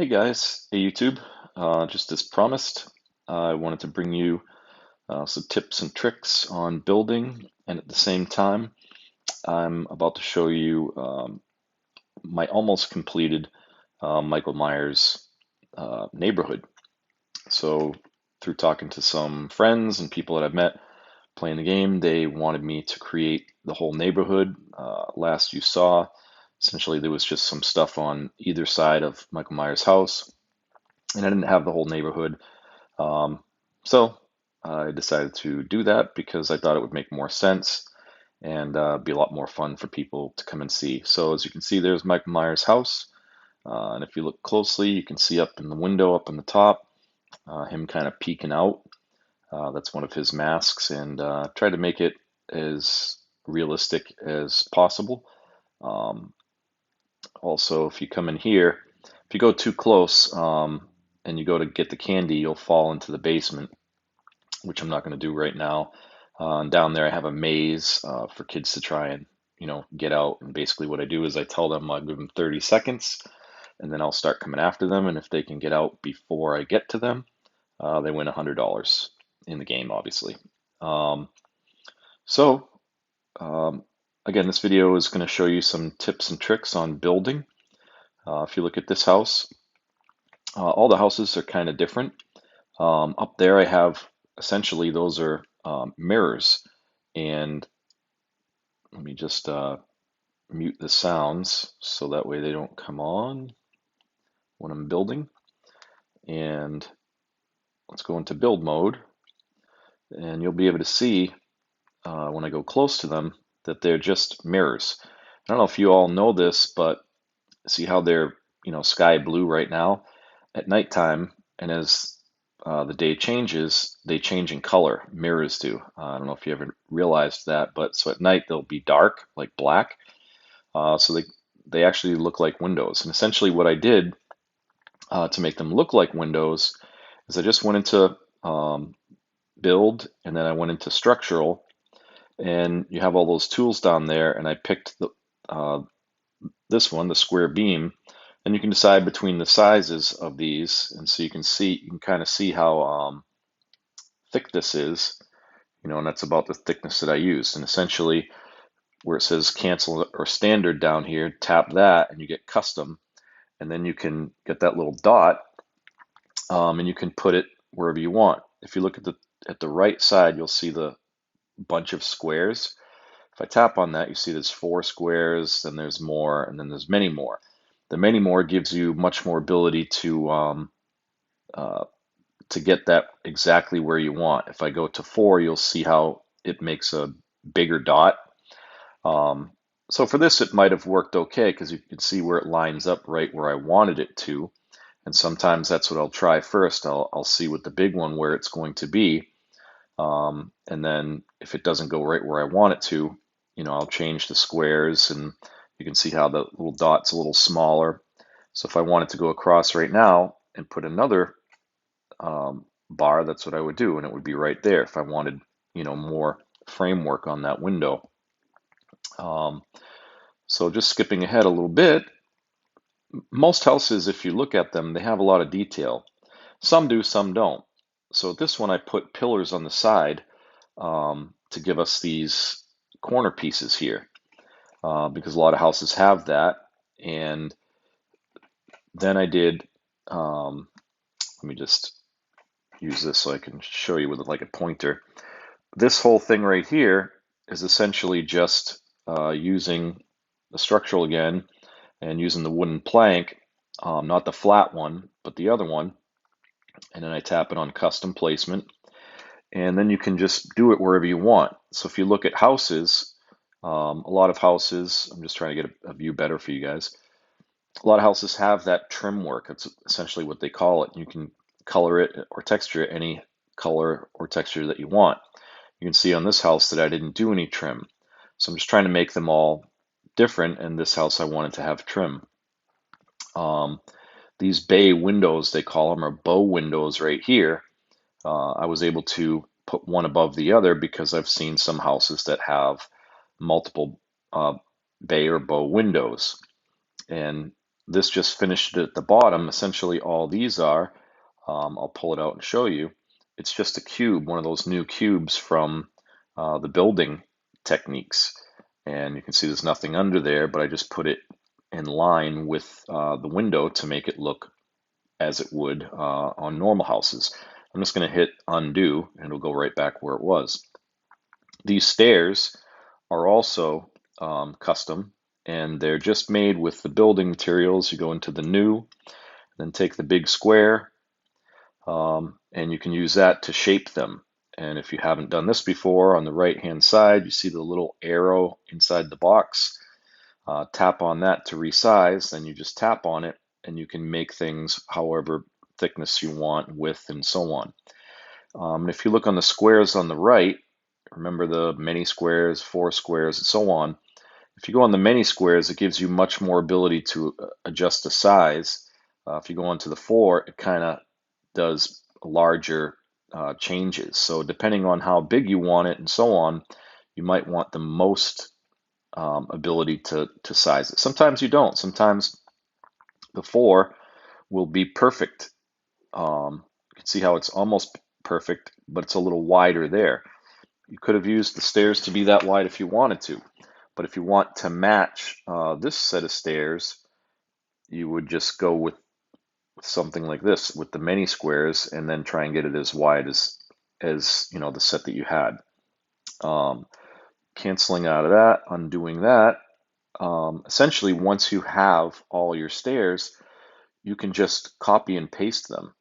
Hey guys, hey YouTube. Just as promised, I wanted to bring you some tips and tricks on building, and at the same time, I'm about to show you my almost completed Michael Myers neighborhood. So, through talking to some friends and people that I've met playing the game, they wanted me to create the whole neighborhood. Last you saw, essentially, there was just some stuff on either side of Michael Myers' house, and I didn't have the whole neighborhood. Um, so I decided to do that because I thought it would make more sense and be a lot more fun for people to come and see. So as you can see, there's Michael Myers' house. And if you look closely, you can see up in the window up on the top, him kind of peeking out. That's one of his masks, and try to make it as realistic as possible. Um, Also, if you come in here, if you go too close and you go to get the candy, you'll fall into the basement, which I'm not going to do right now. And down there, I have a maze for kids to try and get out. And basically, what I do is I tell them I'll give them 30 seconds, and then I'll start coming after them. And if they can get out before I get to them, they win $100 in the game, obviously. Um, so um, again, this video is going to show you some tips and tricks on building. If you look at this house, all the houses are kind of different. Up there, I have essentially those are mirrors. And let me just mute the sounds so that way they don't come on when I'm building. And let's go into build mode. And you'll be able to see when I go close to them that they're just mirrors. I don't know if you all know this, but see how they're sky blue right now? At nighttime, and as the day changes, they change in color. Mirrors do. I don't know if you ever realized that, but so at night they'll be dark, like black. So they actually look like windows. And essentially, what I did to make them look like windows is I just went into build, and then I went into structural, and you have all those tools down there, and I picked this one, the square beam, and you can decide between the sizes of these, and so you can kind of see how thick this is, and that's about the thickness that I used. And essentially, where it says cancel or standard down here, tap that, and you get custom, and then you can get that little dot, and you can put it wherever you want. If you look at the right side, you'll see the bunch of squares. If I tap on that, you see there's 4 squares, then there's more, and then there's many more. The many more gives you much more ability uh, to get that exactly where you want. If I go to 4, you'll see how it makes a bigger dot. Um, so for this, it might have worked okay because you can see where it lines up right where I wanted it to. And sometimes that's what I'll try first. I'll see with the big one where it's going to be. And then if it doesn't go right where I want it to, I'll change the squares, and you can see how the little dot's a little smaller. So if I wanted to go across right now and put another bar, that's what I would do, and it would be right there if I wanted, more framework on that window. Um, so just skipping ahead a little bit, most houses, if you look at them, they have a lot of detail. Some do, some don't. So this one, I put pillars on the side to give us these corner pieces here, because a lot of houses have that. And then I did, let me just use this so I can show you with like a pointer. This whole thing right here is essentially just using the structural again and using the wooden plank, not the flat one, but the other one. And then I tap it on custom placement. And then you can just do it wherever you want. So if you look at houses, a lot of houses, I'm just trying to get a view better for you guys. A lot of houses have that trim work. It's essentially what they call it. You can color it or texture it any color or texture that you want. You can see on this house that I didn't do any trim. So I'm just trying to make them all different, and this house I wanted to have trim. These bay windows, they call them, or bow windows right here, I was able to put one above the other because I've seen some houses that have multiple bay or bow windows. And this just finished at the bottom. Essentially all these are, I'll pull it out and show you. It's just a cube, one of those new cubes from the building techniques. And you can see there's nothing under there, but I just put it in line with the window to make it look as it would on normal houses. I'm just going to hit undo and it'll go right back where it was. These stairs are also custom, and they're just made with the building materials. You go into the new, then take the big square, and you can use that to shape them. And if you haven't done this before, on the right hand side you see the little arrow inside the box. Tap on that to resize, then you just tap on it and you can make things however thickness you want, width, and so on. If you look on the squares on the right, remember the many squares, 4 squares, and so on. If you go on the many squares, it gives you much more ability to adjust the size. If you go on to the 4, it kind of does larger changes. So depending on how big you want it and so on, you might want the most ability to size it. Sometimes you don't. Sometimes the 4 will be perfect. You can see how it's almost perfect, but it's a little wider there. You could have used the stairs to be that wide if you wanted to, but if you want to match this set of stairs, you would just go with something like this with the many squares, and then try and get it as wide as you know, the set that you had. Canceling out of that, undoing that. Essentially, once you have all your stairs, you can just copy and paste them.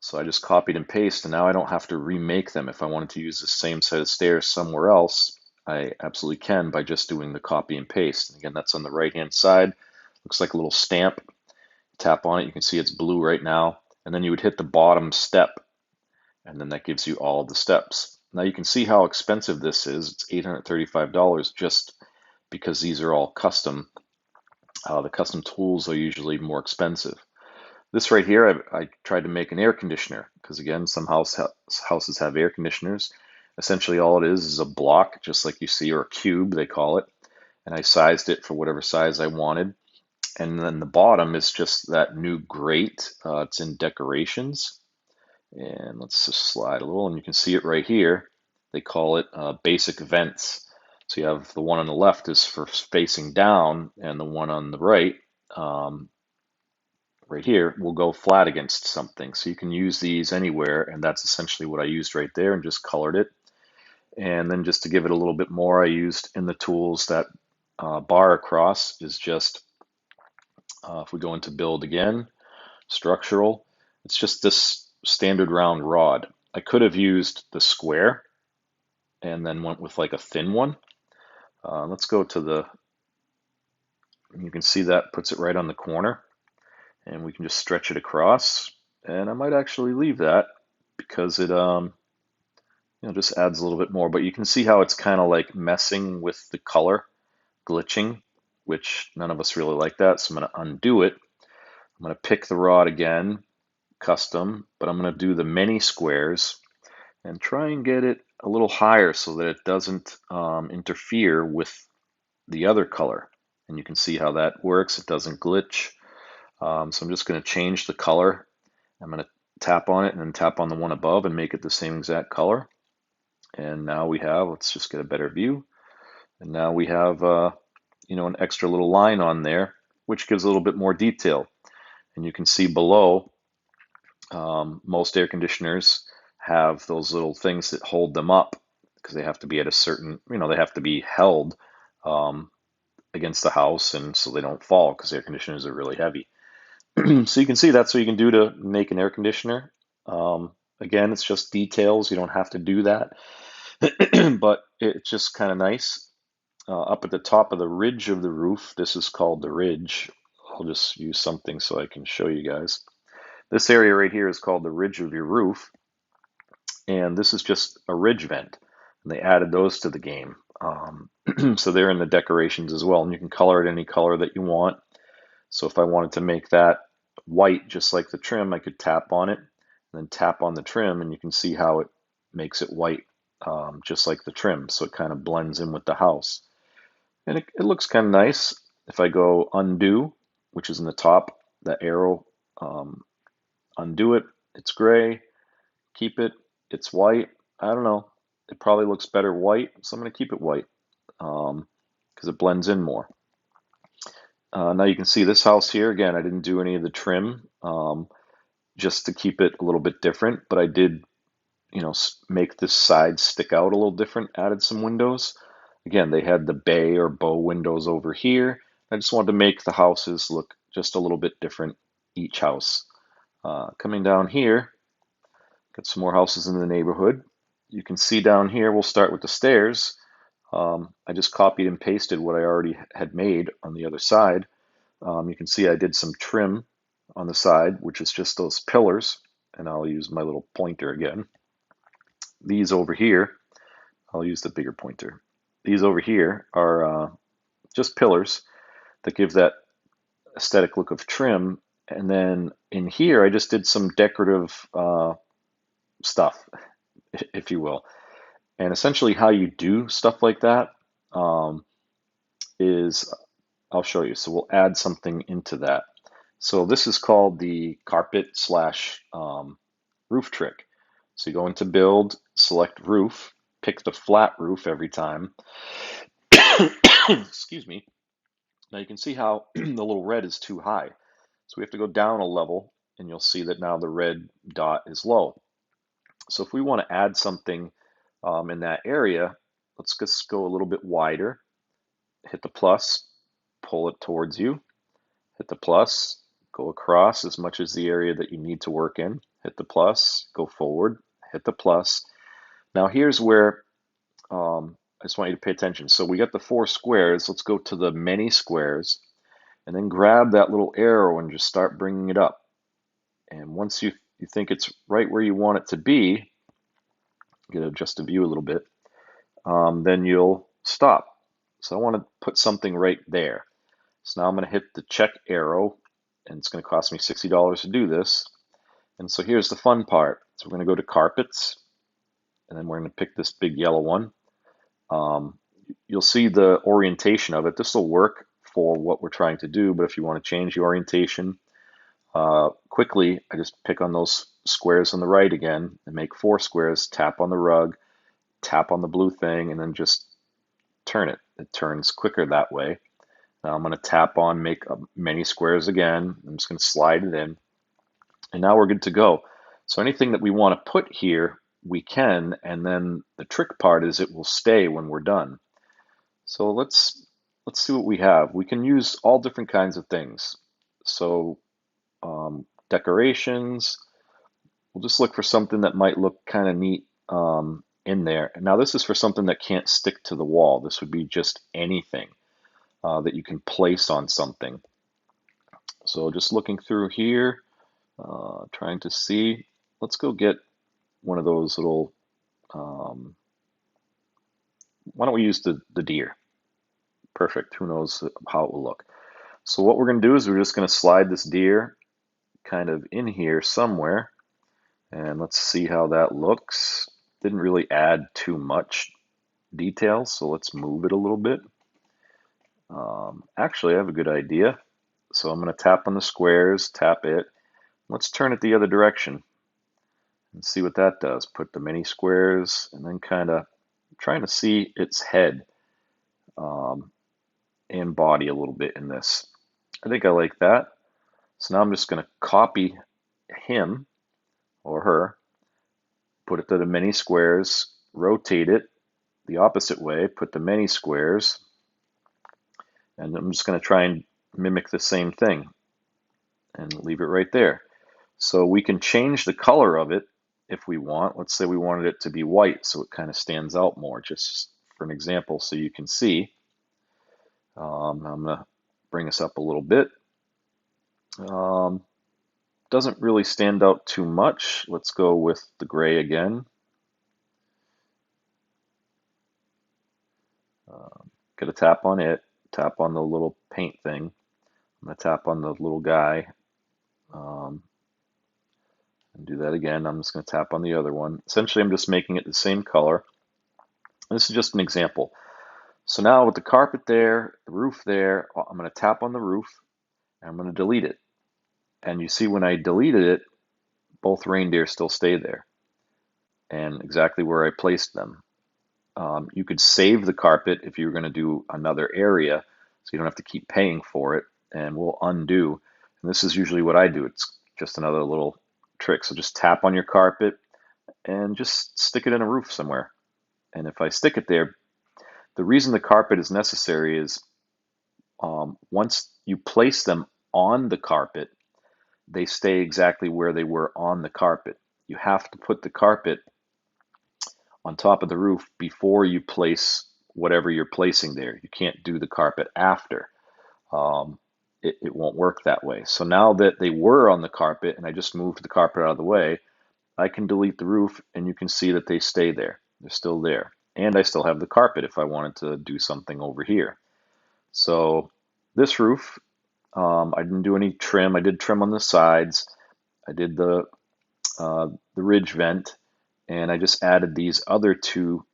So I just copied and pasted, and now I don't have to remake them. If I wanted to use the same set of stairs somewhere else, I absolutely can by just doing the copy and paste. And again, that's on the right-hand side. Looks like a little stamp. Tap on it, you can see it's blue right now. And then you would hit the bottom step, and then that gives you all of the steps. Now you can see how expensive this is. It's $835 just because these are all custom. The custom tools are usually more expensive. This right here, I tried to make an air conditioner because, again, some houses have air conditioners. Essentially all it is a block, just like you see, or a cube they call it, and I sized it for whatever size I wanted. And then the bottom is just that new grate. It's in decorations, and let's just slide a little, and you can see it right here. They call it basic vents. So you have the one on the left is for facing down, and the one on the right right here will go flat against something. So you can use these anywhere, and that's essentially what I used right there, and just colored it. And then just to give it a little bit more, I used in the tools that bar across is just, if we go into build again, structural, it's just this standard round rod. I could have used the square and then went with like a thin one. Let's go to the, you can see that puts it right on the corner, and we can just stretch it across. And I might actually leave that because it you know, just adds a little bit more. But you can see how it's kind of like messing with the color, glitching, which none of us really like that. So I'm going to undo it. I'm going to pick the rod again, custom, but I'm going to do the many squares and try and get it a little higher so that it doesn't interfere with the other color. And you can see how that works. It doesn't glitch. So I'm just going to change the color. I'm going to tap on it and then tap on the one above and make it the same exact color. And now we have, let's just get a better view. And now we have, you know, an extra little line on there, which gives a little bit more detail. And you can see below, most air conditioners have those little things that hold them up because they have to be at a certain, you know, they have to be held against the house, and so they don't fall because air conditioners are really heavy. So you can see that's what you can do to make an air conditioner. Again, it's just details. You don't have to do that, but it's just kind of nice. Up at the top of the ridge of the roof, this is called the ridge. I'll just use something so I can show you guys. This area right here is called the ridge of your roof, and this is just a ridge vent, and they added those to the game. So they're in the decorations as well, and you can color it any color that you want. So if I wanted to make that white just like the trim, I could tap on it and then tap on the trim, and you can see how it makes it white just like the trim, so it kind of blends in with the house. And it looks kind of nice. If I go undo, which is in the top, that arrow, undo it, it's gray, keep it, it's white. I don't know, it probably looks better white, so I'm going to keep it white because it blends in more. Now you can see this house here, again, I didn't do any of the trim just to keep it a little bit different, but I did, make this side stick out a little different, added some windows. Again, they had the bay or bow windows over here. I just wanted to make the houses look just a little bit different, each house. Coming down here, got some more houses in the neighborhood. You can see down here, we'll start with the stairs. I just copied and pasted what I already had made on the other side. You can see I did some trim on the side, which is just those pillars, and I'll use my little pointer again. These over here, I'll use the bigger pointer. These over here are just pillars that give that aesthetic look of trim. And then in here, I just did some decorative stuff, if you will. And essentially how you do stuff like that is, I'll show you. So we'll add something into that. So this is called the carpet slash roof trick. So you go into build, select roof, pick the flat roof every time. Excuse me. Now you can see how the little red is too high. So we have to go down a level, and you'll see that now the red dot is low. So if we want to add something in that area, let's just go a little bit wider. Hit the plus, pull it towards you. Hit the plus, go across as much as the area that you need to work in. Hit the plus, go forward, hit the plus. Now here's where I just want you to pay attention. So we got the 4 squares. Let's go to the many squares and then grab that little arrow and just start bringing it up. And once you think it's right where you want it to be, you to adjust the view a little bit, then you'll stop. So I want to put something right there. So now I'm going to hit the check arrow, and it's going to cost me $60 to do this. And so here's the fun part. So we're going to go to carpets, and then we're going to pick this big yellow one. You'll see the orientation of it. This will work for what we're trying to do, but if you want to change the orientation quickly, I just pick on those squares on the right again and make 4 squares, tap on the rug, tap on the blue thing, and then just turn it. It turns quicker that way. Now I'm going to tap on make many squares again. I'm just going to slide it in. And now we're good to go. So anything that we want to put here, we can, and then the trick part is it will stay when we're done. So let's see what we have. We can use all different kinds of things. So decorations, we'll just look for something that might look kind of neat in there. And now this is for something that can't stick to the wall. This would be just anything that you can place on something. So just looking through here, trying to see. Let's go get one of those little, why don't we use the deer? Perfect, who knows how it will look. So what we're going to do is we're just going to slide this deer kind of in here somewhere, and let's see how that looks. Didn't really add too much detail, so let's move it a little bit. Actually, I have a good idea. So I'm going to tap on the squares, tap it. Let's turn it the other direction and see what that does. Put the many squares and then kind of trying to see its head and body a little bit in this. I think I like that. So now I'm just going to copy him or her, put it to the many squares, rotate it the opposite way, put the many squares, and I'm just going to try and mimic the same thing and leave it right there. So we can change the color of it if we want. Let's say we wanted it to be white so it kind of stands out more, just for an example so you can see. I'm going to bring this up a little bit. Doesn't really stand out too much. Let's go with the gray again. Got to tap on it, tap on the little paint thing. I'm going to tap on the little guy. And do that again. I'm just going to tap on the other one. Essentially, I'm just making it the same color. This is just an example. So now with the carpet there, the roof there, I'm going to tap on the roof, I'm going to delete it. And you see when I deleted it, both reindeer still stay there and exactly where I placed them. You could save the carpet if you were going to do another area, so you don't have to keep paying for it, and we'll undo. And this is usually what I do. It's just another little trick. So just tap on your carpet and just stick it in a roof somewhere. And if I stick it there, the reason the carpet is necessary is once you place them on the carpet, they stay exactly where they were on the carpet. You have to put the carpet on top of the roof before you place whatever you're placing there. You can't do the carpet after. It won't work that way. So now that they were on the carpet and I just moved the carpet out of the way, I can delete the roof and you can see that they stay there. They're still there. And I still have the carpet if I wanted to do something over here. So this roof, I didn't do any trim. I did trim on the sides. I did the ridge vent, and I just added these other two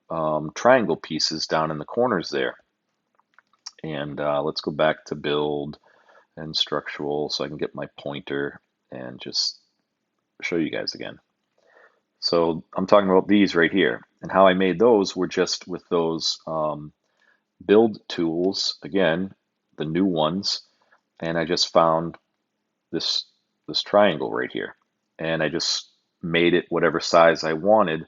triangle pieces down in the corners there. And let's go back to build and structural so I can get my pointer and just show you guys again. So I'm talking about these right here, and how I made those were just with those build tools, again, the new ones, and I just found this triangle right here, and I just made it whatever size I wanted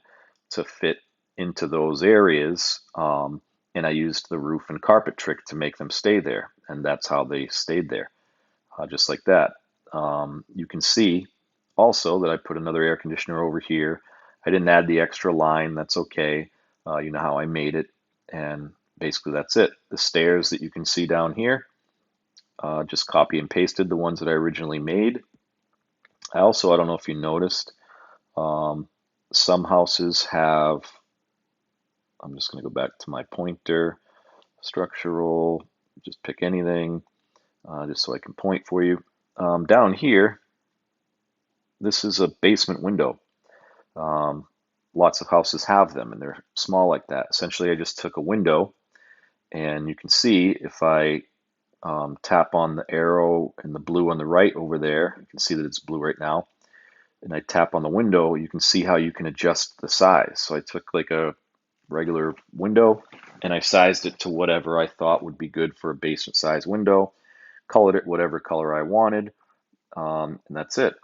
to fit into those areas, and I used the roof and carpet trick to make them stay there, and that's how they stayed there, just like that. You can see also that I put another air conditioner over here. I didn't add the extra line, that's okay. You know how I made it, and basically that's it. The stairs that you can see down here, just copy and pasted the ones that I originally made. I don't know if you noticed, um, some houses have, I'm just going to go back to my pointer, structural, just pick anything, just so I can point for you. Down here, this is a basement window. Um, Lots of houses have them and they're small like that. Essentially, I just took a window and you can see if I tap on the arrow and the blue on the right over there, you can see that it's blue right now, and I tap on the window, you can see how you can adjust the size. So I took like a regular window and I sized it to whatever I thought would be good for a basement size window, colored it whatever color I wanted, and that's it.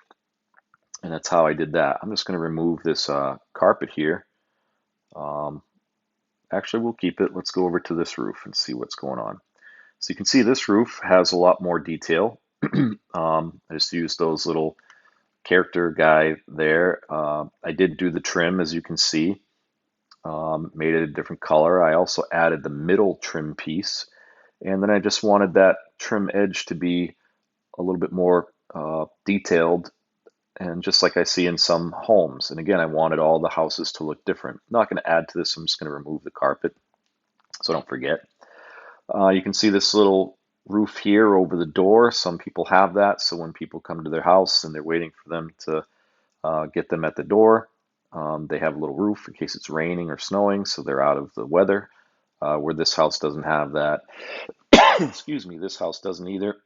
And that's how I did that. I'm just going to remove this carpet here. Um, Actually, we'll keep it. Let's go over to this roof and see what's going on. So you can see this roof has a lot more detail. I just used those little character guy there. I did do the trim, as you can see, made it a different color. I also added the middle trim piece, and then I just wanted that trim edge to be a little bit more detailed, and just like I see in some homes. And again, I wanted all the houses to look different. I'm not going to add to this. I'm just going to remove the carpet so I don't forget. You can see this little roof here over the door. Some people have that, so when people come to their house and they're waiting for them to get them at the door, they have a little roof in case it's raining or snowing, so they're out of the weather. Where this house doesn't have that. Excuse me, this house doesn't either.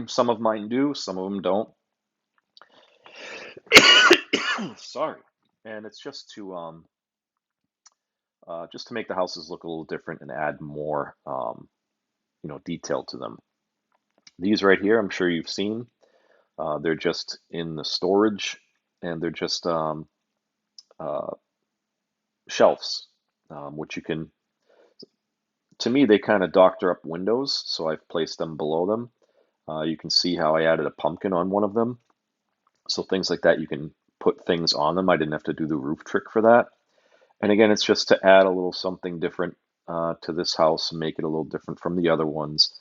Some of mine do, some of them don't. Sorry. And it's just to make the houses look a little different and add more detail to them. These right here, I'm sure you've seen. They're just in the storage, and they're just uh, shelves, which you can, to me, they kind of doctor up windows, so I've placed them below them. You can see how I added a pumpkin on one of them. So things like that, you can put things on them. I didn't have to do the roof trick for that. And again, it's just to add a little something different to this house and make it a little different from the other ones.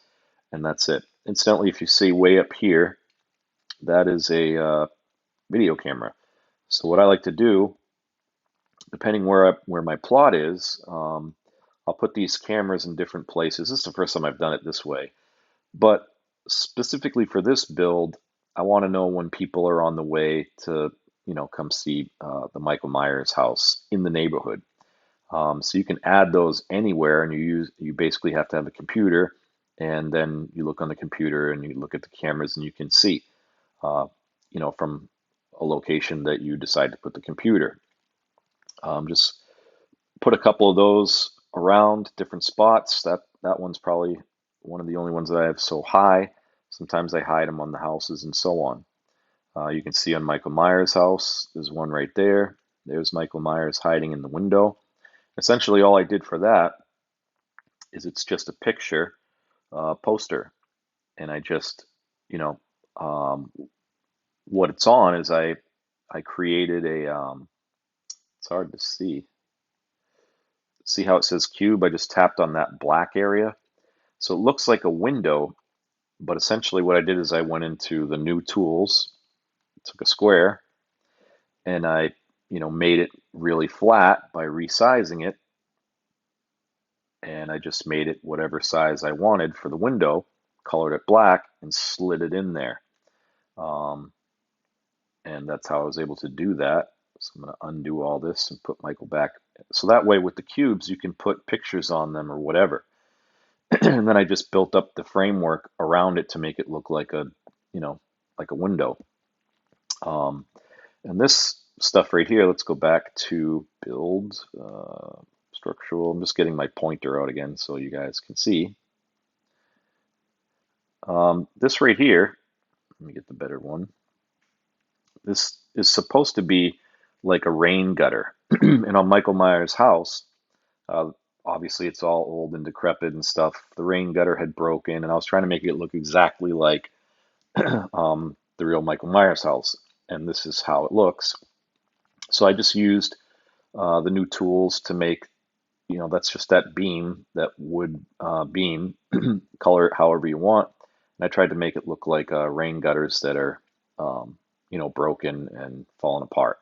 And that's it. Incidentally, if you see way up here, that is a video camera. So what I like to do, depending where my plot is, I'll put these cameras in different places. This is the first time I've done it this way. But specifically for this build, I want to know when people are on the way to, come see the Michael Myers house in the neighborhood. So you can add those anywhere, and you basically have to have a computer and then you look on the computer and you look at the cameras and you can see, from a location that you decide to put the computer. Just put a couple of those around different spots. That one's probably one of the only ones that I have so high. Sometimes I hide them on the houses and so on. You can see on Michael Myers' house, there's one right there. There's Michael Myers hiding in the window. Essentially, all I did for that is it's just a picture poster, and I just, you know, um, what it's on is I created a. It's hard to see. See how it says cube? I just tapped on that black area, so it looks like a window. But essentially, what I did is I went into the new tools, took a square, and I, made it really flat by resizing it, and I just made it whatever size I wanted for the window, colored it black, and slid it in there. Um, and that's how I was able to do that. So I'm going to undo all this and put Michael back. So that way with the cubes, you can put pictures on them or whatever. And then I just built up the framework around it to make it look like like a window. And this stuff right here, let's go back to build, structural. I'm just getting my pointer out again so you guys can see. This right here, let me get the better one. This is supposed to be like a rain gutter. And on Michael Myers' house, uh, obviously it's all old and decrepit and stuff. The rain gutter had broken, and I was trying to make it look exactly like the real Michael Myers house. And this is how it looks. So I just used the new tools to make, that's just that beam, that wood beam, color it however you want. And I tried to make it look like rain gutters that are, broken and falling apart.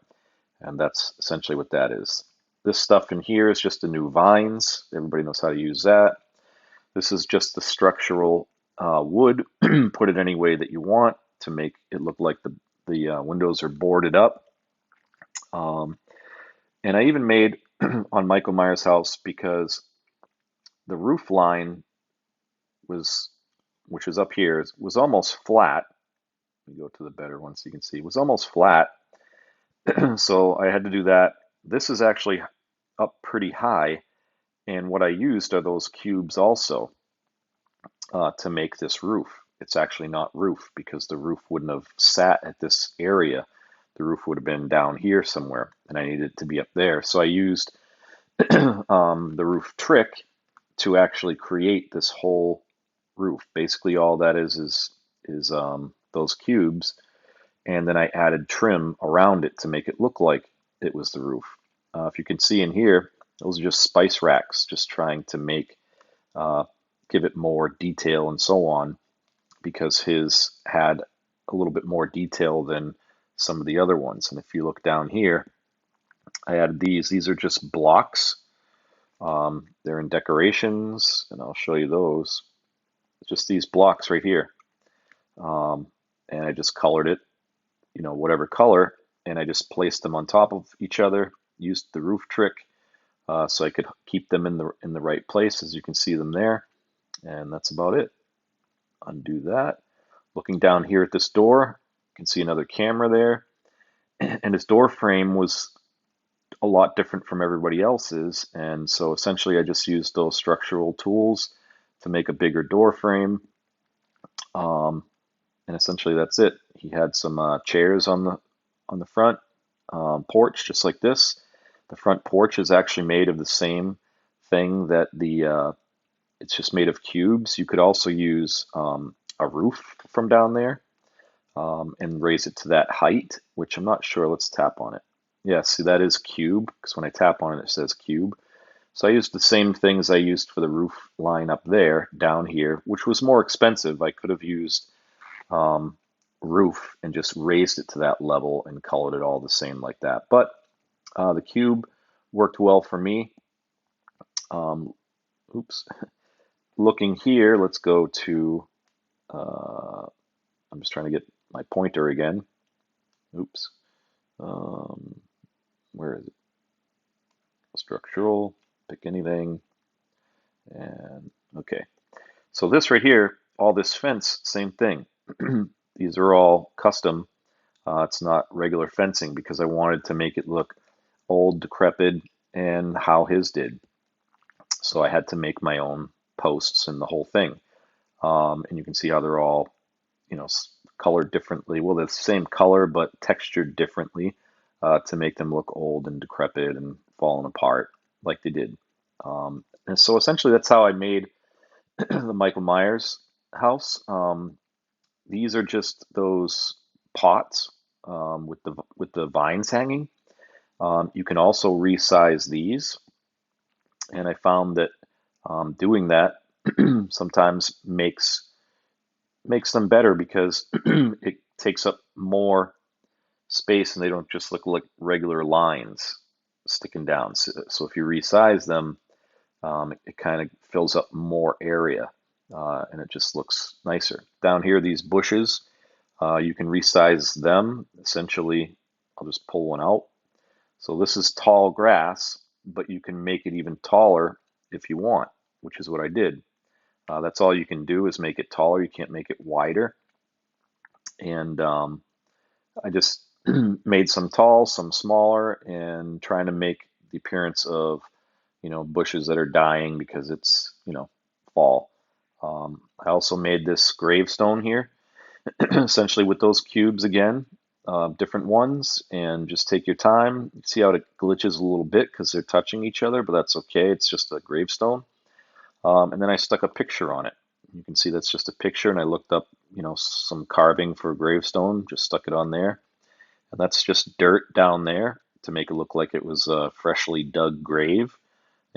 And that's essentially what that is. This stuff in here is just the new vines. Everybody knows how to use that. This is just the structural wood. Put it any way that you want to make it look like the windows are boarded up. And I even made on Michael Myers' house, because the roof line was, which is up here, was almost flat. Let me go to the better one so you can see. It was almost flat. So I had to do that. This is actually up pretty high, and what I used are those cubes also to make this roof. It's actually not roof, because the roof wouldn't have sat at this area. The roof would have been down here somewhere, and I needed it to be up there. So I used the roof trick to actually create this whole roof. Basically, all that is those cubes, and then I added trim around it to make it look like it was the roof. If you can see in here, those are just spice racks, just trying to make give it more detail and so on, because his had a little bit more detail than some of the other ones. And if you look down here, I added these. These are just blocks. They're in decorations, and I'll show you those. Just these blocks right here. And I just colored it, whatever color, and I just placed them on top of each other, used the roof trick so I could keep them in the right place, as you can see them there. And that's about it. Undo that. Looking down here at this door, you can see another camera there. And his door frame was a lot different from everybody else's. And so essentially I just used those structural tools to make a bigger door frame. And essentially that's it. He had some chairs on the front porch, just like this. The front porch is actually made of the same thing that it's just made of cubes. You could also use a roof from down there and raise it to that height, which I'm not sure. Let's tap on it. Yeah, see, that is cube, because when I tap on it, it says cube. So I used the same things I used for the roof line up there, down here, which was more expensive. I could have used roof and just raised it to that level and colored it all the same like that. But the cube worked well for me. Oops. Looking here, let's go to, I'm just trying to get my pointer again. Oops. Where is it? Structural, pick anything. And okay. So this right here, all this fence, same thing. These are all custom. It's not regular fencing because I wanted to make it look old, decrepit, and how his did. So I had to make my own posts and the whole thing. And you can see how they're all, you know, colored differently. Well, they're the same color, but textured differently to make them look old and decrepit and falling apart like they did. And so essentially that's how I made the Michael Myers house. These are just those pots with the vines hanging. You can also resize these, and I found that doing that sometimes makes them better because it takes up more space and they don't just look like regular lines sticking down. So if you resize them, it kind of fills up more area and it just looks nicer. Down here, these bushes, you can resize them. Essentially, I'll just pull one out. So this is tall grass, but you can make it even taller if you want, which is what I did. That's all you can do is make it taller. You can't make it wider. And I just made some tall, some smaller, and trying to make the appearance of, you know, bushes that are dying because it's, you know, fall. I also made this gravestone here, essentially with those cubes again, different ones, and just take your time. See how it glitches a little bit because they're touching each other, but that's okay. It's just a gravestone. And then I stuck a picture on it. You can see that's just a picture, and I looked up, you know, some carving for gravestone, just stuck it on there. And that's just dirt down there to make it look like it was a freshly dug grave,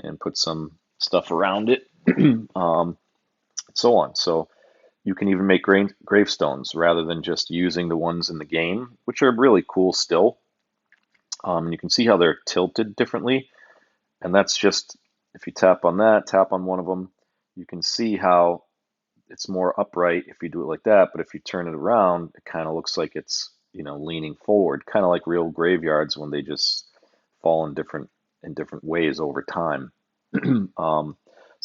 and put some stuff around it, so on. So you can even make gravestones rather than just using the ones in the game, which are really cool still. You can see how they're tilted differently, and that's just, if you tap on that, tap on one of them, you can see how it's more upright if you do it like that, but if you turn it around, it kind of looks like it's, you know, leaning forward, kind of like real graveyards when they just fall in different ways over time. So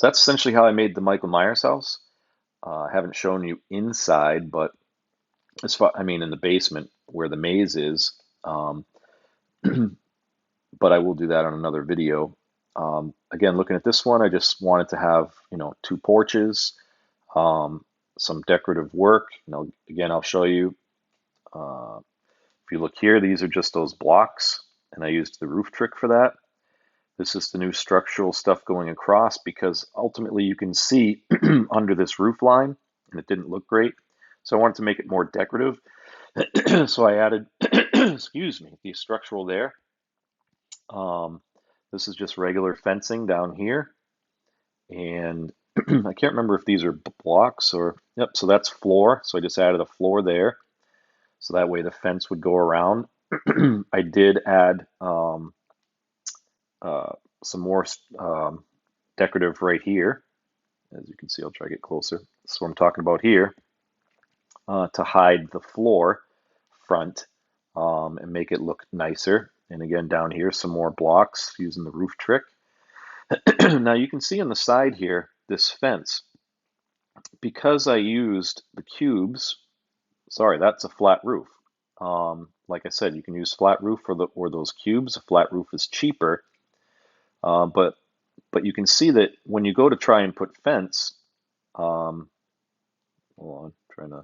that's essentially how I made the Michael Myers house. I haven't shown you inside, but as far, I mean, in the basement where the maze is, but I will do that on another video. Again, looking at this one, I just wanted to have, you know, two porches, some decorative work. You know, again, I'll show you. If you look here, these are just those blocks, and I used the roof trick for that. This is the new structural stuff going across because ultimately you can see under this roof line, and it didn't look great. So I wanted to make it more decorative. So I added, excuse me, the structural there. This is just regular fencing down here. And I can't remember if these are blocks or, yep, so that's floor. So I just added a floor there. So that way the fence would go around. I did add some more decorative right here. As you can see, I'll try to get closer. That's what I'm talking about here, to hide the floor front and make it look nicer. And again, down here, some more blocks using the roof trick. Now you can see on the side here, this fence, because I used the cubes, sorry, that's a flat roof. Like I said, you can use flat roof or those cubes. A flat roof is cheaper, but you can see that when you go to try and put fence, hold on, trying to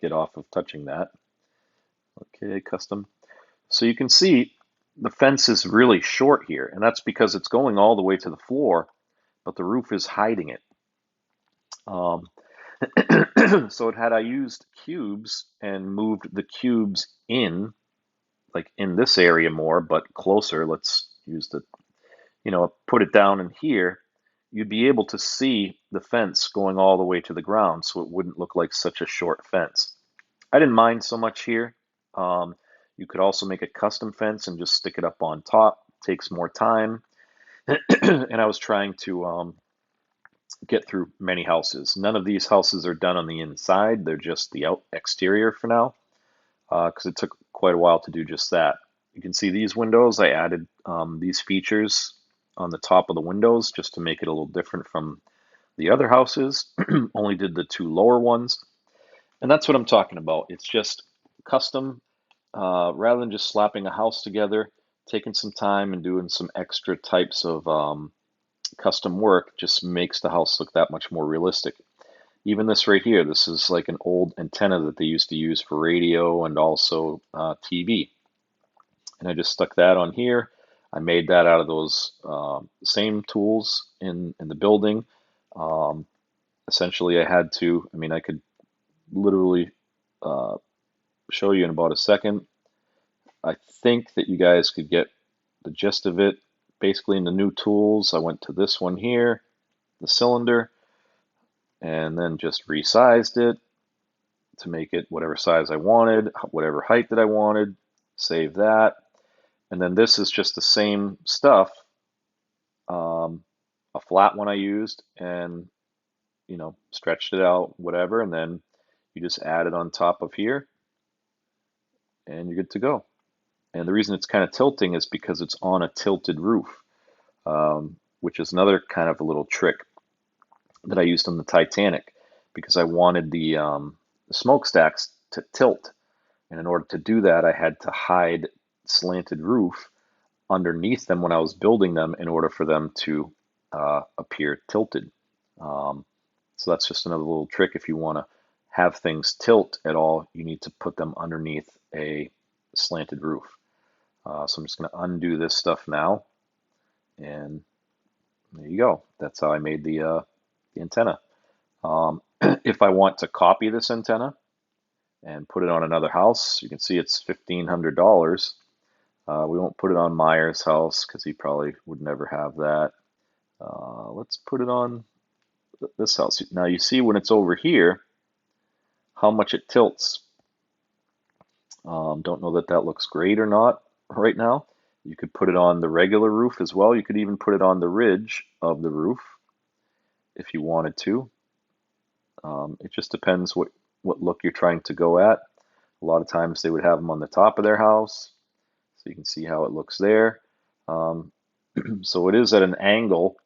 get off of touching that. Okay, custom. So you can see the fence is really short here, and that's because it's going all the way to the floor, but the roof is hiding it. So had I used cubes and moved the cubes in, like in this area more, but closer, let's use the, you know, put it down in here, you'd be able to see the fence going all the way to the ground, so it wouldn't look like such a short fence. I didn't mind so much here. You could also make a custom fence and just stick it up on top. It takes more time. And I was trying to get through many houses. None of these houses are done on the inside. They're just the exterior for now, because it took quite a while to do just that. You can see these windows. I added these features on the top of the windows just to make it a little different from the other houses. Only did the two lower ones. And that's what I'm talking about. It's just custom, rather than just slapping a house together, taking some time and doing some extra types of custom work just makes the house look that much more realistic. Even this right here, this is like an old antenna that they used to use for radio and also TV. And I just stuck that on here. I made that out of those same tools in the building. Um, Essentially, I had to, I mean, I could literally uh, show you in about a second. I think that you guys could get the gist of it. Basically, in the new tools, I went to this one here, the cylinder, and then just resized it to make it whatever size I wanted, whatever height that I wanted, save that. And then this is just the same stuff, um, a flat one I used, and stretched it out, whatever, and then you just add it on top of here, and you're good to go. And the reason it's kind of tilting is because it's on a tilted roof, which is another kind of a little trick that I used on the Titanic, because I wanted the smokestacks to tilt. And in order to do that, I had to hide slanted roof underneath them when I was building them in order for them to appear tilted. Um, so that's just another little trick. If you want to have things tilt at all, you need to put them underneath a slanted roof. So I'm just going to undo this stuff now, and there you go. That's how I made the antenna. If I want to copy this antenna and put it on another house, you can see it's $1,500. We won't put it on Meyer's house because he probably would never have that. Let's put it on this house. Now you see when it's over here how much it tilts. Don't know that that looks great or not right now. You could put it on the regular roof as well. You could even put it on the ridge of the roof if you wanted to. It just depends what look you're trying to go at. A lot of times they would have them on the top of their house, so you can see how it looks there. Um, so it is at an angle,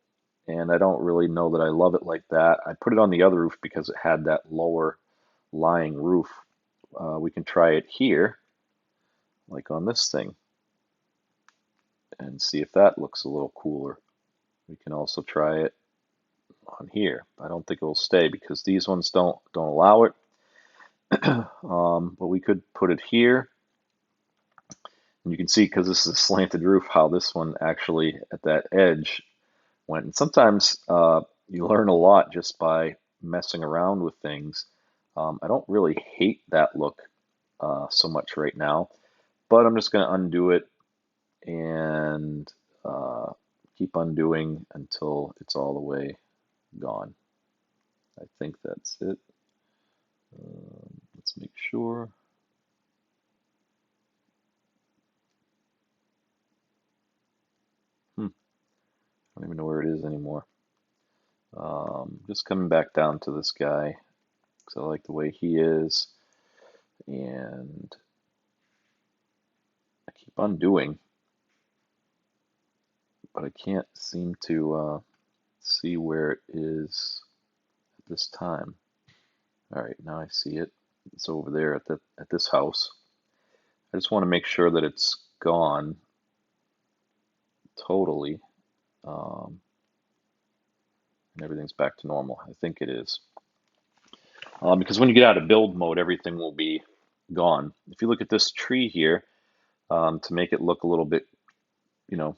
and I don't really know that I love it like that. I put it on the other roof because it had that lower lying roof. We can try it here, like on this thing, and see if that looks a little cooler. We can also try it on here. I don't think it will stay because these ones don't allow it. But we could put it here, and you can see, because this is a slanted roof, how this one actually at that edge went. And sometimes you learn a lot just by messing around with things. I don't really hate that look so much right now, but I'm just going to undo it and keep undoing until it's all the way gone. I think that's it. Let's make sure. I don't even know where it is anymore. Just coming back down to this guy because I like the way he is, and I keep undoing, but I can't seem to see where it is at this time. All right, now I see it. It's over there at this house. I just want to make sure that it's gone totally, and everything's back to normal. I think it is. Because when you get out of build mode, everything will be gone. If you look at this tree here, to make it look a little bit, you know,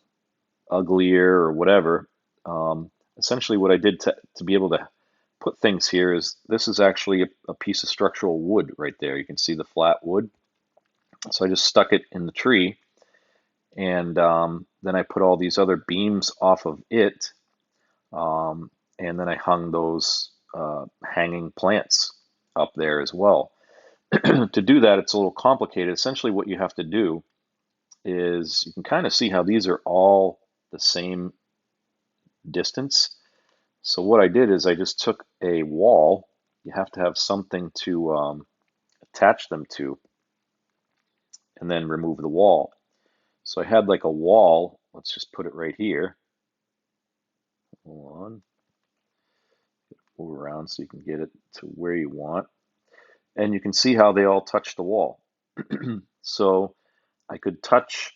uglier or whatever, essentially what I did to be able to put things here is this is actually a piece of structural wood right there. You can see the flat wood. So I just stuck it in the tree, and then I put all these other beams off of it, and then I hung those hanging plants up there as well. To do that, it's a little complicated. Essentially, what you have to do is you can kind of see how these are all the same distance. So what I did is I just took a wall. You have to have something to attach them to, and then remove the wall. So I had like a wall. Let's just put it right here. Hold on. Move around so you can get it to where you want. And you can see how they all touch the wall. So I could touch,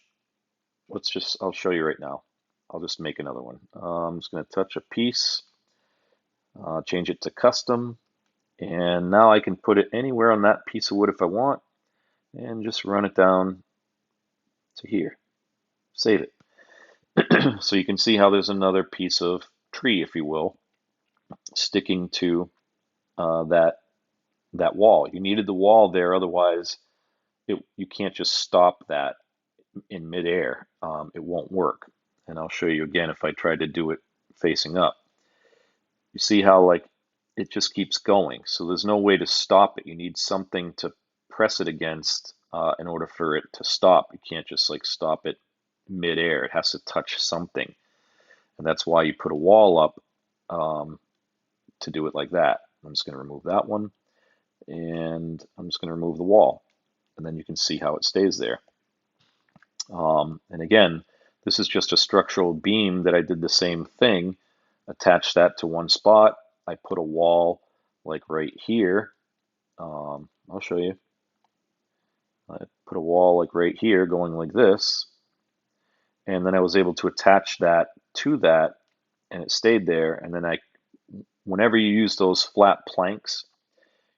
I'll show you right now. I'll just make another one. I'm just going to touch a piece, change it to custom, and now I can put it anywhere on that piece of wood if I want, and just run it down to here. Save it. So you can see how there's another piece of tree, if you will, sticking to that wall. You needed the wall there, otherwise you can't just stop that in midair. It won't work. And I'll show you again if I try to do it facing up. You see how like it just keeps going. So there's no way to stop it. You need something to press it against in order for it to stop. You can't just like stop it midair. It has to touch something. And that's why you put a wall up to do it like that. I'm just going to remove that one. And I'm just going to remove the wall. And then you can see how it stays there. And again, this is just a structural beam that I did the same thing. Attach that to one spot. I put a wall like right here. I'll show you. I put a wall like right here going like this. And then I was able to attach that to that, and it stayed there. And then whenever you use those flat planks,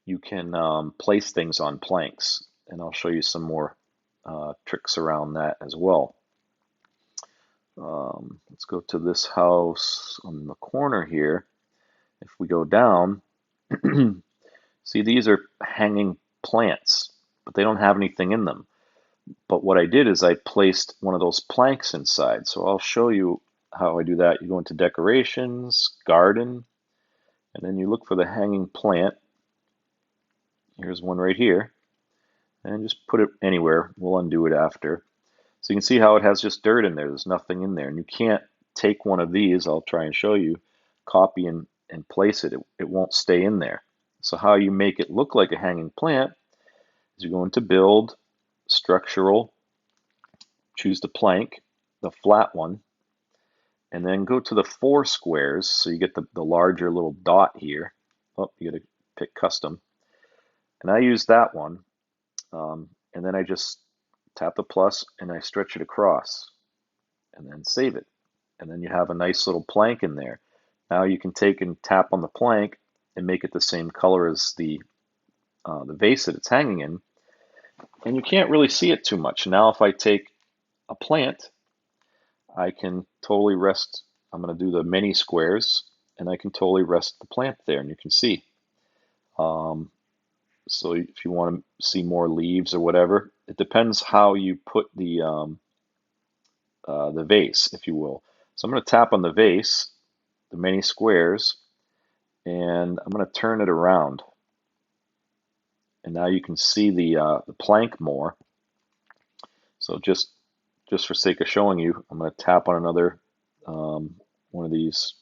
you can place things on planks. And I'll show you some more tricks around that as well. Let's go to this house on the corner here. If we go down, see, these are hanging plants, but they don't have anything in them. But what I did is I placed one of those planks inside. So I'll show you how I do that. You go into Decorations, Garden, and then you look for the hanging plant. Here's one right here. And just put it anywhere. We'll undo it after. So you can see how it has just dirt in there. There's nothing in there. And you can't take one of these, I'll try and show you, copy and place it. It won't stay in there. So how you make it look like a hanging plant is you go into Build, Structural, choose the plank, the flat one, and then go to the 4 squares. So you get the larger little dot here. Oh, you got to pick Custom. And I use that one. And then I just tap the plus and I stretch it across and then save it. And then you have a nice little plank in there. Now you can take and tap on the plank and make it the same color as the vase that it's hanging in. And you can't really see it too much. Now if I take a plant, I can totally rest. I'm going to do the many squares and I can totally rest the plant there, and you can see. So if you want to see more leaves or whatever, it depends how you put the vase, if you will. So I'm going to tap on the vase, the many squares, and I'm going to turn it around. And now you can see the plank more. So just for sake of showing you, I'm going to tap on another one of these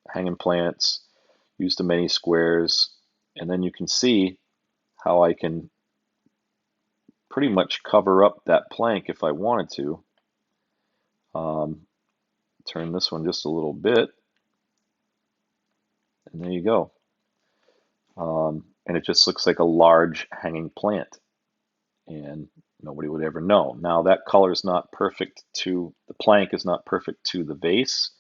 hanging plants, use the many squares, and then you can see how I can pretty much cover up that plank if I wanted to. Turn this one just a little bit, and there you go. And it just looks like a large hanging plant, and nobody would ever know. Now that color is not perfect to, the plank is not perfect to the vase.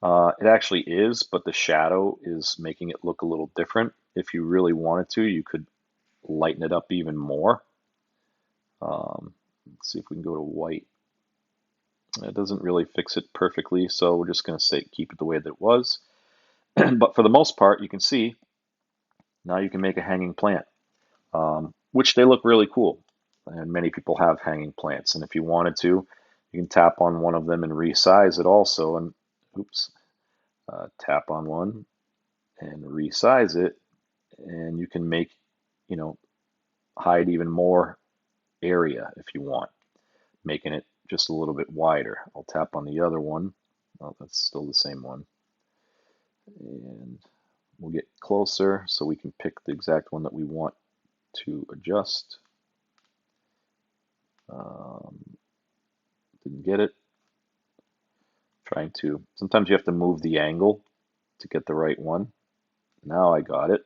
It actually is, but the shadow is making it look a little different. If you really wanted to, you could lighten it up even more. Let's see if we can go to white. It doesn't really fix it perfectly, so we're just going to say keep it the way that it was. But for the most part, you can see now you can make a hanging plant, which they look really cool. And many people have hanging plants. And if you wanted to, you can tap on one of them and resize it also. And oops, tap on one and resize it, and you can make, hide even more area if you want, making it just a little bit wider. I'll tap on the other one. Oh, that's still the same one. And we'll get closer so we can pick the exact one that we want to adjust. Didn't get it. Sometimes you have to move the angle to get the right one. Now I got it.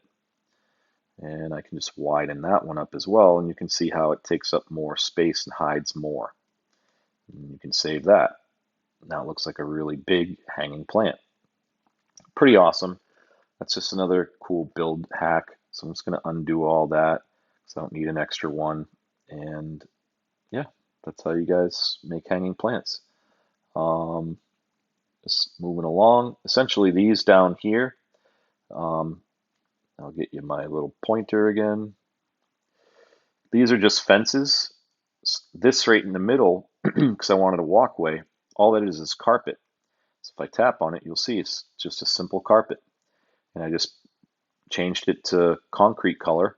And I can just widen that one up as well, and you can see how it takes up more space and hides more. And you can save that. Now it looks like a really big hanging plant. Pretty awesome. That's just another cool build hack. So I'm just going to undo all that because I don't need an extra one. And yeah, that's how you guys make hanging plants. Just moving along. Essentially these down here, I'll get you my little pointer again. These are just fences. This right in the middle, because I wanted a walkway, all that is carpet. So if I tap on it, you'll see it's just a simple carpet. And I just changed it to concrete color,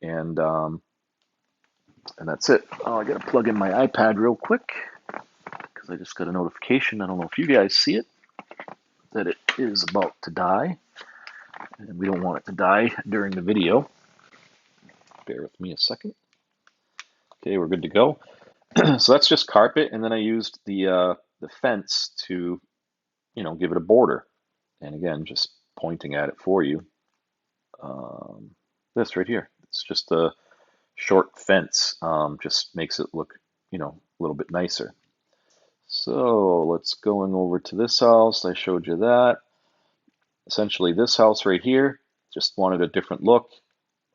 and that's it. Oh, I gotta plug in my iPad real quick because I just got a notification. I don't know if you guys see it, that it is about to die, and we don't want it to die during the video. Bear with me a second. Okay, we're good to go. So that's just carpet, and then I used the fence to, give it a border. And again, just pointing at it for you. This right here. It's just a short fence. Just makes it look, a little bit nicer. So let's going over to this house. I showed you that. Essentially, this house right here, just wanted a different look.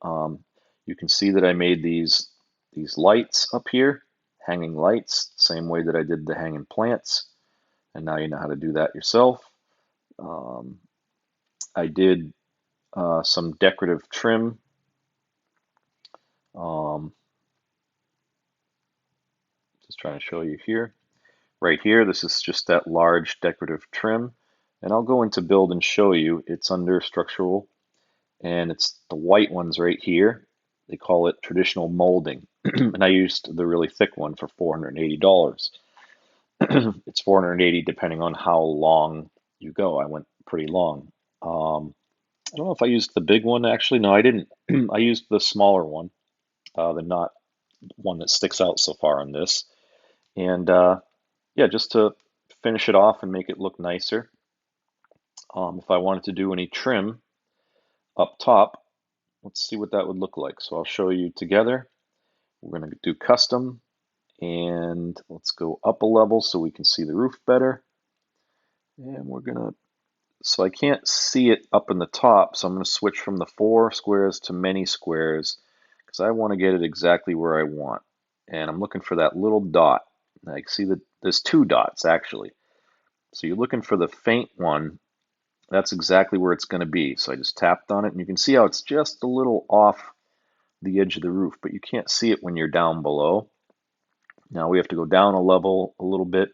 You can see that I made these lights up here, hanging lights, same way that I did the hanging plants. And now you know how to do that yourself. I did some decorative trim. Just trying to show you here. Right here, this is just that large decorative trim. And I'll go into build and show you. It's under structural, and it's the white ones right here. They call it traditional molding. And I used the really thick one for $480. It's $480 depending on how long you go. I went pretty long. I don't know if I used the big one actually. No, I didn't. I used the smaller one, the not one that sticks out so far on this. And yeah, just to finish it off and make it look nicer. If I wanted to do any trim up top, let's see what that would look like. So I'll show you together. We're going to do custom, and let's go up a level so we can see the roof better. And we're going to, so I can't see it up in the top, so I'm going to switch from the 4 squares to many squares because I want to get it exactly where I want. And I'm looking for that little dot. I see that there's 2 dots actually. So you're looking for the faint one. That's exactly where it's going to be. So I just tapped on it, and you can see how it's just a little off the edge of the roof, but you can't see it when you're down below. Now we have to go down a level a little bit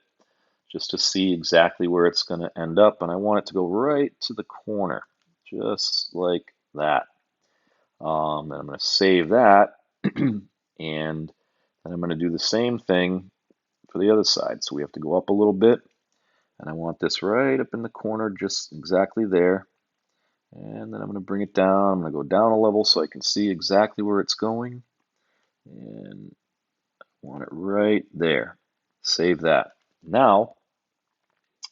just to see exactly where it's going to end up, and I want it to go right to the corner, just like that. And I'm going to save that, and then I'm going to do the same thing for the other side. So we have to go up a little bit, and I want this right up in the corner, just exactly there. And then I'm going to bring it down. I'm going to go down a level so I can see exactly where it's going. And I want it right there. Save that. Now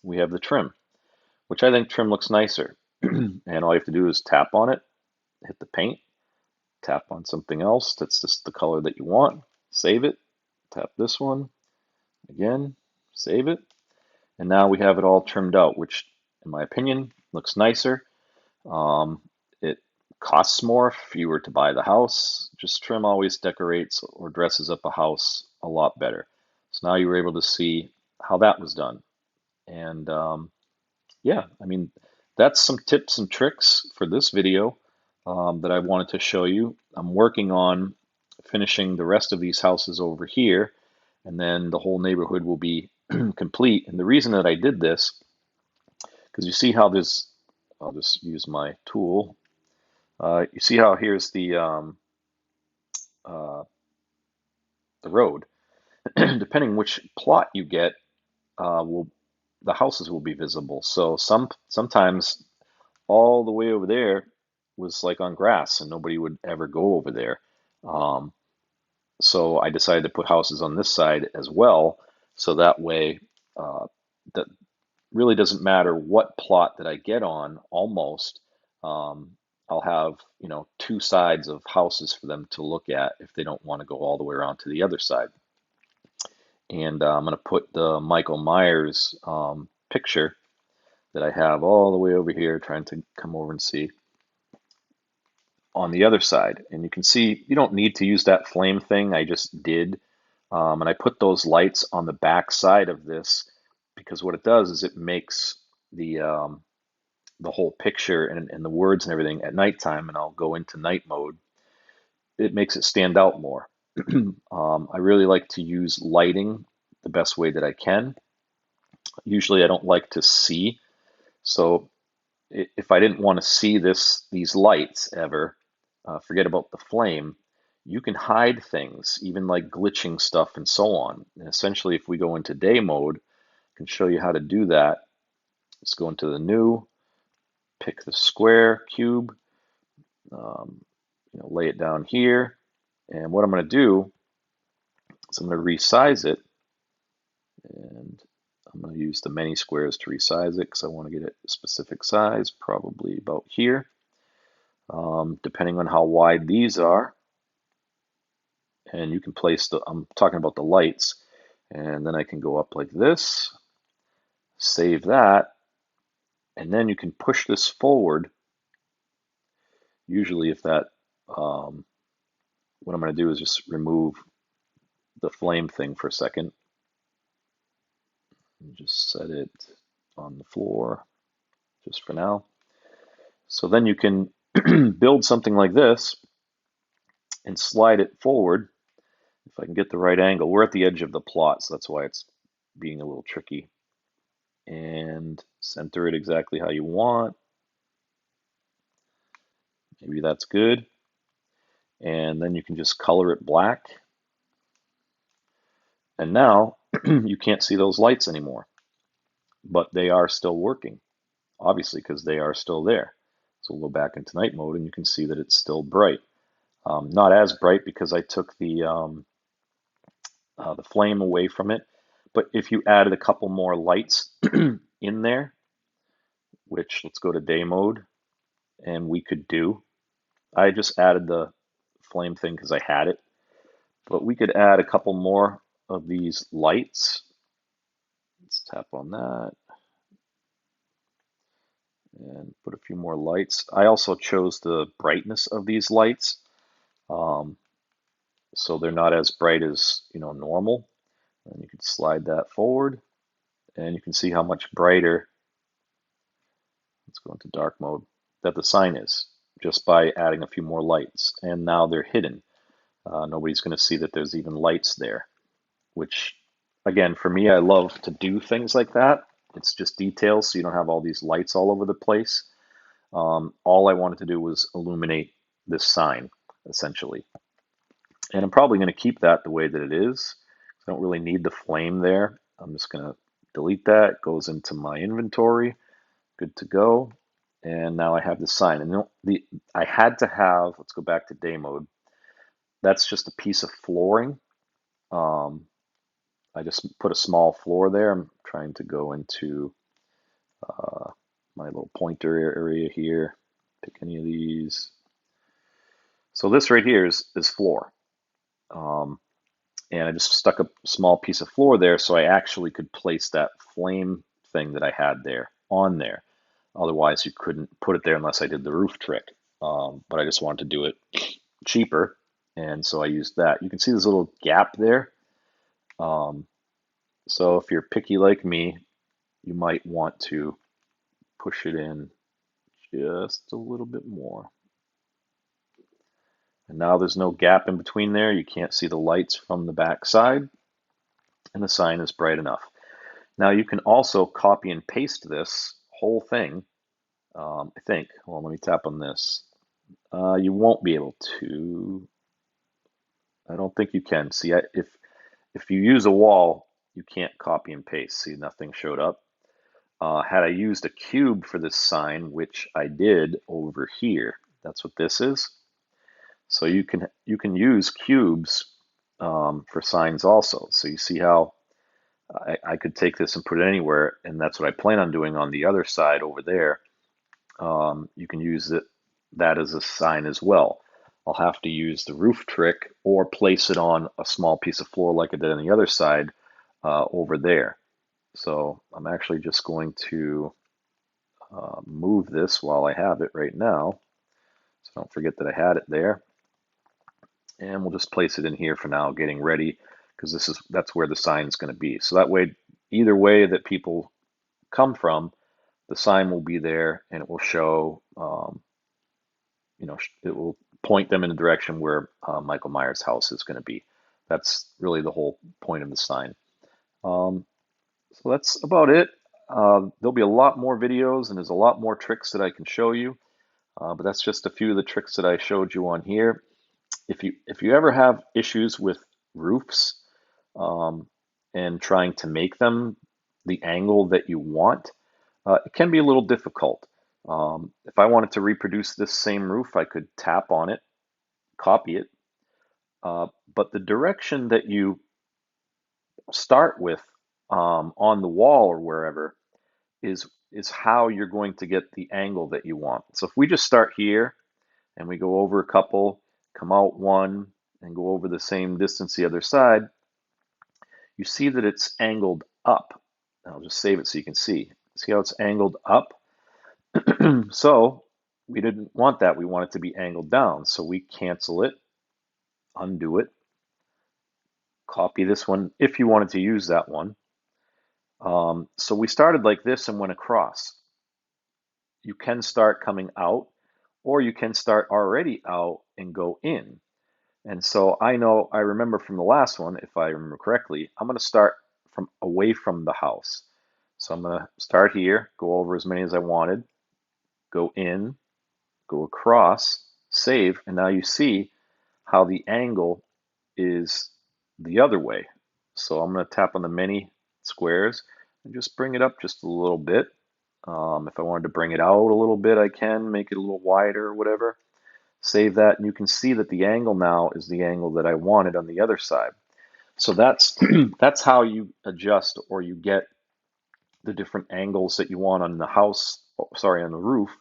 we have the trim, which I think trim looks nicer. And all you have to do is tap on it, hit the paint, tap on something else that's just the color that you want, save it, tap this one, again, save it. And now we have it all trimmed out, which in my opinion looks nicer. It costs more if you were to buy the house. Just trim always decorates or dresses up a house a lot better. So now you were able to see how that was done. And yeah, I mean, that's some tips and tricks for this video that I wanted to show you. I'm working on finishing the rest of these houses over here, and then the whole neighborhood will be complete. And the reason that I did this, because you see how this, I'll just use my tool. You see how here's the road. Depending which plot you get, the houses will be visible. So sometimes all the way over there was like on grass, and nobody would ever go over there. So I decided to put houses on this side as well, so that way that really doesn't matter what plot that I get on, almost. I'll have, two sides of houses for them to look at if they don't want to go all the way around to the other side. And I'm going to put the Michael Myers picture that I have all the way over here, trying to come over and see, on the other side. And you can see you don't need to use that flame thing. I just did. And I put those lights on the back side of this because what it does is it makes the whole picture and the words and everything at nighttime, and I'll go into night mode, it makes it stand out more. I really like to use lighting the best way that I can. Usually I don't like to see, so if I didn't want to see these lights ever, forget about the flame. You can hide things, even like glitching stuff and so on. And essentially, if we go into day mode, I can show you how to do that. Let's go into the new, pick the square cube, lay it down here. And what I'm going to do is I'm going to resize it. And I'm going to use the many squares to resize it because I want to get it a specific size, probably about here. Depending on how wide these are. And you can place I'm talking about the lights. And then I can go up like this, save that, and then you can push this forward. Usually if that, what I'm going to do is just remove the flame thing for a second. And just set it on the floor just for now. So then you can build something like this and slide it forward. If I can get the right angle, we're at the edge of the plot, so that's why it's being a little tricky. And center it exactly how you want. Maybe that's good. And then you can just color it black. And now you can't see those lights anymore, but they are still working, obviously, because they are still there. So we'll go back into night mode and you can see that it's still bright. Not as bright because I took the flame away from it. But if you added a couple more lights in there, which let's go to day mode, and we could do. I just added the flame thing because I had it, but we could add a couple more of these lights. Let's tap on that and put a few more lights. I also chose the brightness of these lights, so they're not as bright as normal. And you can slide that forward, and you can see how much brighter. Let's go into dark mode. That the sign is just by adding a few more lights, and now they're hidden. Nobody's going to see that there's even lights there, which, again, for me, I love to do things like that. It's just details, so you don't have all these lights all over the place. All I wanted to do was illuminate this sign, essentially. And I'm probably going to keep that the way that it is. I don't really need the flame there. I'm just going to delete that. It goes into my inventory. Good to go. And now I have the sign. And I had to have, let's go back to day mode. That's just a piece of flooring. I just put a small floor there. I'm trying to go into my little pointer area here. Pick any of these. So this right here is floor. And I just stuck a small piece of floor there so I actually could place that flame thing that I had there on there. Otherwise, you couldn't put it there unless I did the roof trick. But I just wanted to do it cheaper, and so I used that. You can see this little gap there. So if you're picky like me, you might want to push it in just a little bit more. And now there's no gap in between there. You can't see the lights from the back side, and the sign is bright enough. Now you can also copy and paste this whole thing. I think. Well, let me tap on this. You won't be able to. I don't think you can. See, if you use a wall, you can't copy and paste. See, nothing showed up. Had I used a cube for this sign, which I did over here, that's what this is. So you can use cubes for signs also. So you see how I could take this and put it anywhere, and that's what I plan on doing on the other side over there. You can use that as a sign as well. I'll have to use the roof trick or place it on a small piece of floor like I did on the other side over there. So I'm actually just going to move this while I have it right now. So don't forget that I had it there. And we'll just place it in here for now, getting ready, because that's where the sign is going to be. So that way, either way that people come from, the sign will be there, and it will show, it will point them in the direction where Michael Myers' house is going to be. That's really the whole point of the sign. So that's about it. There'll be a lot more videos, and there's a lot more tricks that I can show you. But that's just a few of the tricks that I showed you on here. If you ever have issues with roofs and trying to make them the angle that you want, it can be a little difficult. If I wanted to reproduce this same roof, I could tap on it, copy it, but the direction that you start with on the wall or wherever is how you're going to get the angle that you want. So if we just start here and we go over a couple, come out one, and go over the same distance the other side, you see that it's angled up. I'll just save it so you can see. See how it's angled up? So we didn't want that. We want it to be angled down. So we cancel it, undo it, copy this one if you wanted to use that one. So we started like this and went across. You can start coming out, or you can start already out and go in. And so I remember from the last one, if I remember correctly, I'm going to start from away from the house. So I'm going to start here, go over as many as I wanted, go in, go across, save, and now you see how the angle is the other way. So I'm going to tap on the many squares and just bring it up just a little bit. If I wanted to bring it out a little bit, I can make it a little wider or whatever. Save that, and you can see that the angle now is the angle that I wanted on the other side. So that's that's how you adjust, or you get the different angles that you want on the house, on the roof,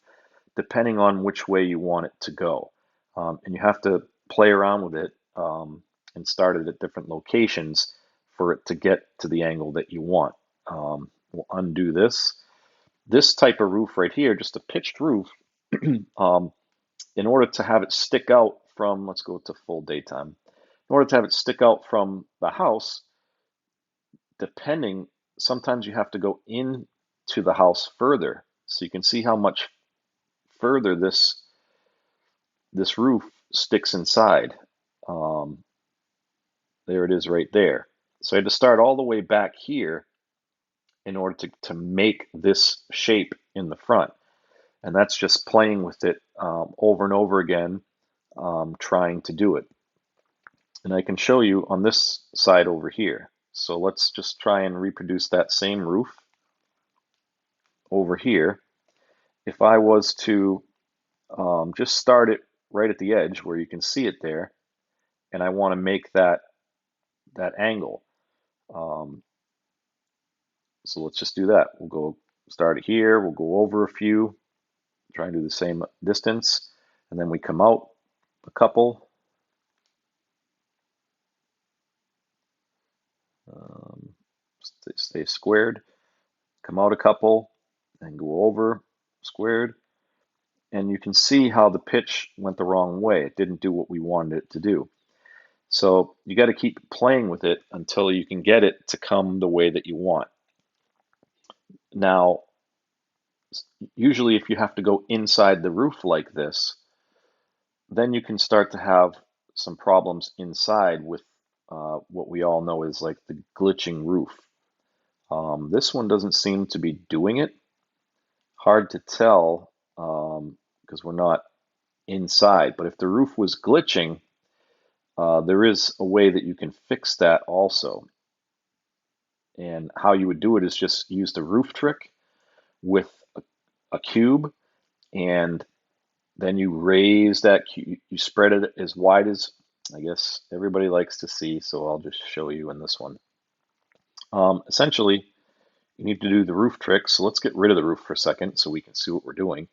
depending on which way you want it to go. And you have to play around with it and start it at different locations for it to get to the angle that you want. We'll undo this. This type of roof right here, just a pitched roof, in order to have it stick out from, let's go to full daytime. In order to have it stick out from the house, sometimes you have to go into the house further. So you can see how much further this roof sticks inside. There it is right there. So I had to start all the way back here in order to make this shape in the front. And that's just playing with it over and over again, trying to do it. And I can show you on this side over here. So let's just try and reproduce that same roof over here. If I was to just start it right at the edge where you can see it there, and I want to make that angle. So let's just do that. We'll go start it here. We'll go over a few, try and do the same distance, and then we come out a couple. Stay squared. Come out a couple and go over squared. And you can see how the pitch went the wrong way. It didn't do what we wanted it to do. So you got to keep playing with it until you can get it to come the way that you want. Now, usually if you have to go inside the roof like this, then you can start to have some problems inside with what we all know is like the glitching roof. This one doesn't seem to be doing it. Hard to tell because we're not inside. But if the roof was glitching, there is a way that you can fix that also. And how you would do it is just use the roof trick with a cube, and then you raise that cube, you spread it as wide as I guess everybody likes to see, so I'll just show you in this one. Essentially, you need to do the roof trick. So let's get rid of the roof for a second so we can see what we're doing.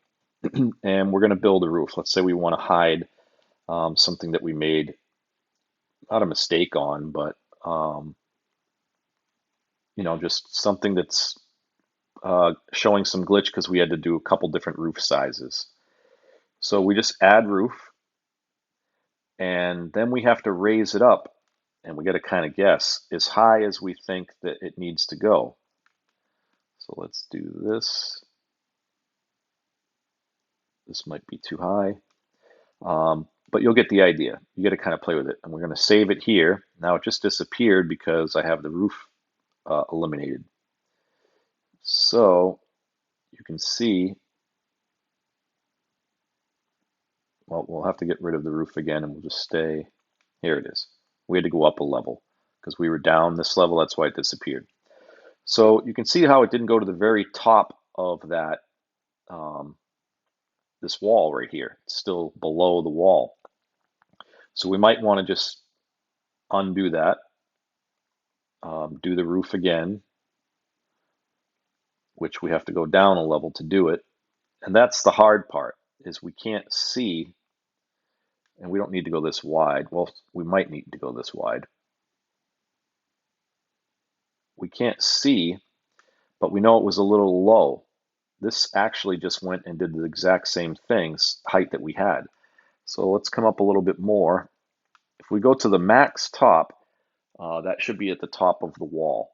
And we're going to build a roof. Let's say we want to hide something that we made, not a mistake on, but just something that's showing some glitch because we had to do a couple different roof sizes. So we just add roof, and then we have to raise it up, and we got to kind of guess as high as we think that it needs to go. So let's do this. This might be too high, but you'll get the idea. You got to kind of play with it, and we're going to save it here. Now it just disappeared because I have the roof eliminated. So you can see, well, we'll have to get rid of the roof again, and we'll just stay. Here it is. We had to go up a level because we were down this level. That's why it disappeared. So you can see how it didn't go to the very top of that this wall right here. It's still below the wall. So we might want to just undo that, do the roof again, which we have to go down a level to do it. And that's the hard part, is we can't see, and we don't need to go this wide. Well, we might need to go this wide. We can't see, but we know it was a little low. This actually just went and did the exact same things, height that we had. So let's come up a little bit more. If we go to the max top, that should be at the top of the wall.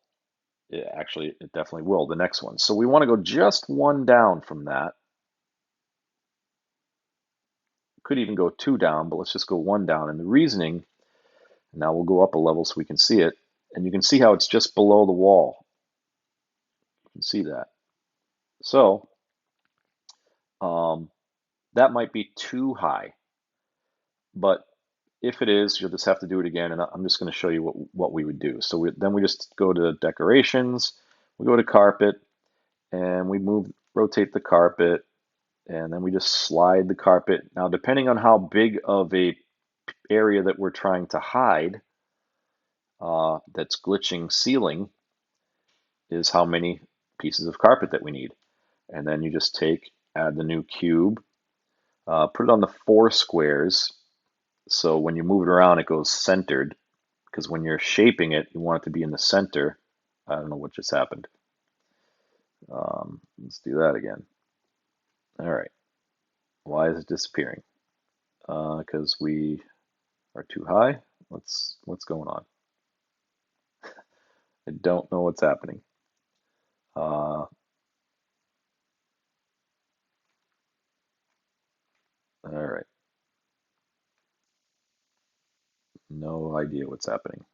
Actually, it definitely will, the next one. So we want to go just one down from that. Could even go two down, but let's just go one down. And the reasoning, now we'll go up a level so we can see it. And you can see how it's just below the wall. You can see that. So that might be too high. But if it is, you'll just have to do it again. And I'm just going to show you what we would do. So then we just go to decorations, we go to carpet, and we rotate the carpet, and then we just slide the carpet. Now, depending on how big of a area that we're trying to hide that's glitching ceiling is how many pieces of carpet that we need. And then you just add the new cube, put it on the 4 squares. So when you move it around, it goes centered, because when you're shaping it, you want it to be in the center. I don't know what just happened. Let's do that again. All right. Why is it disappearing? Because we are too high. What's going on? I don't know what's happening. All right. No idea what's happening.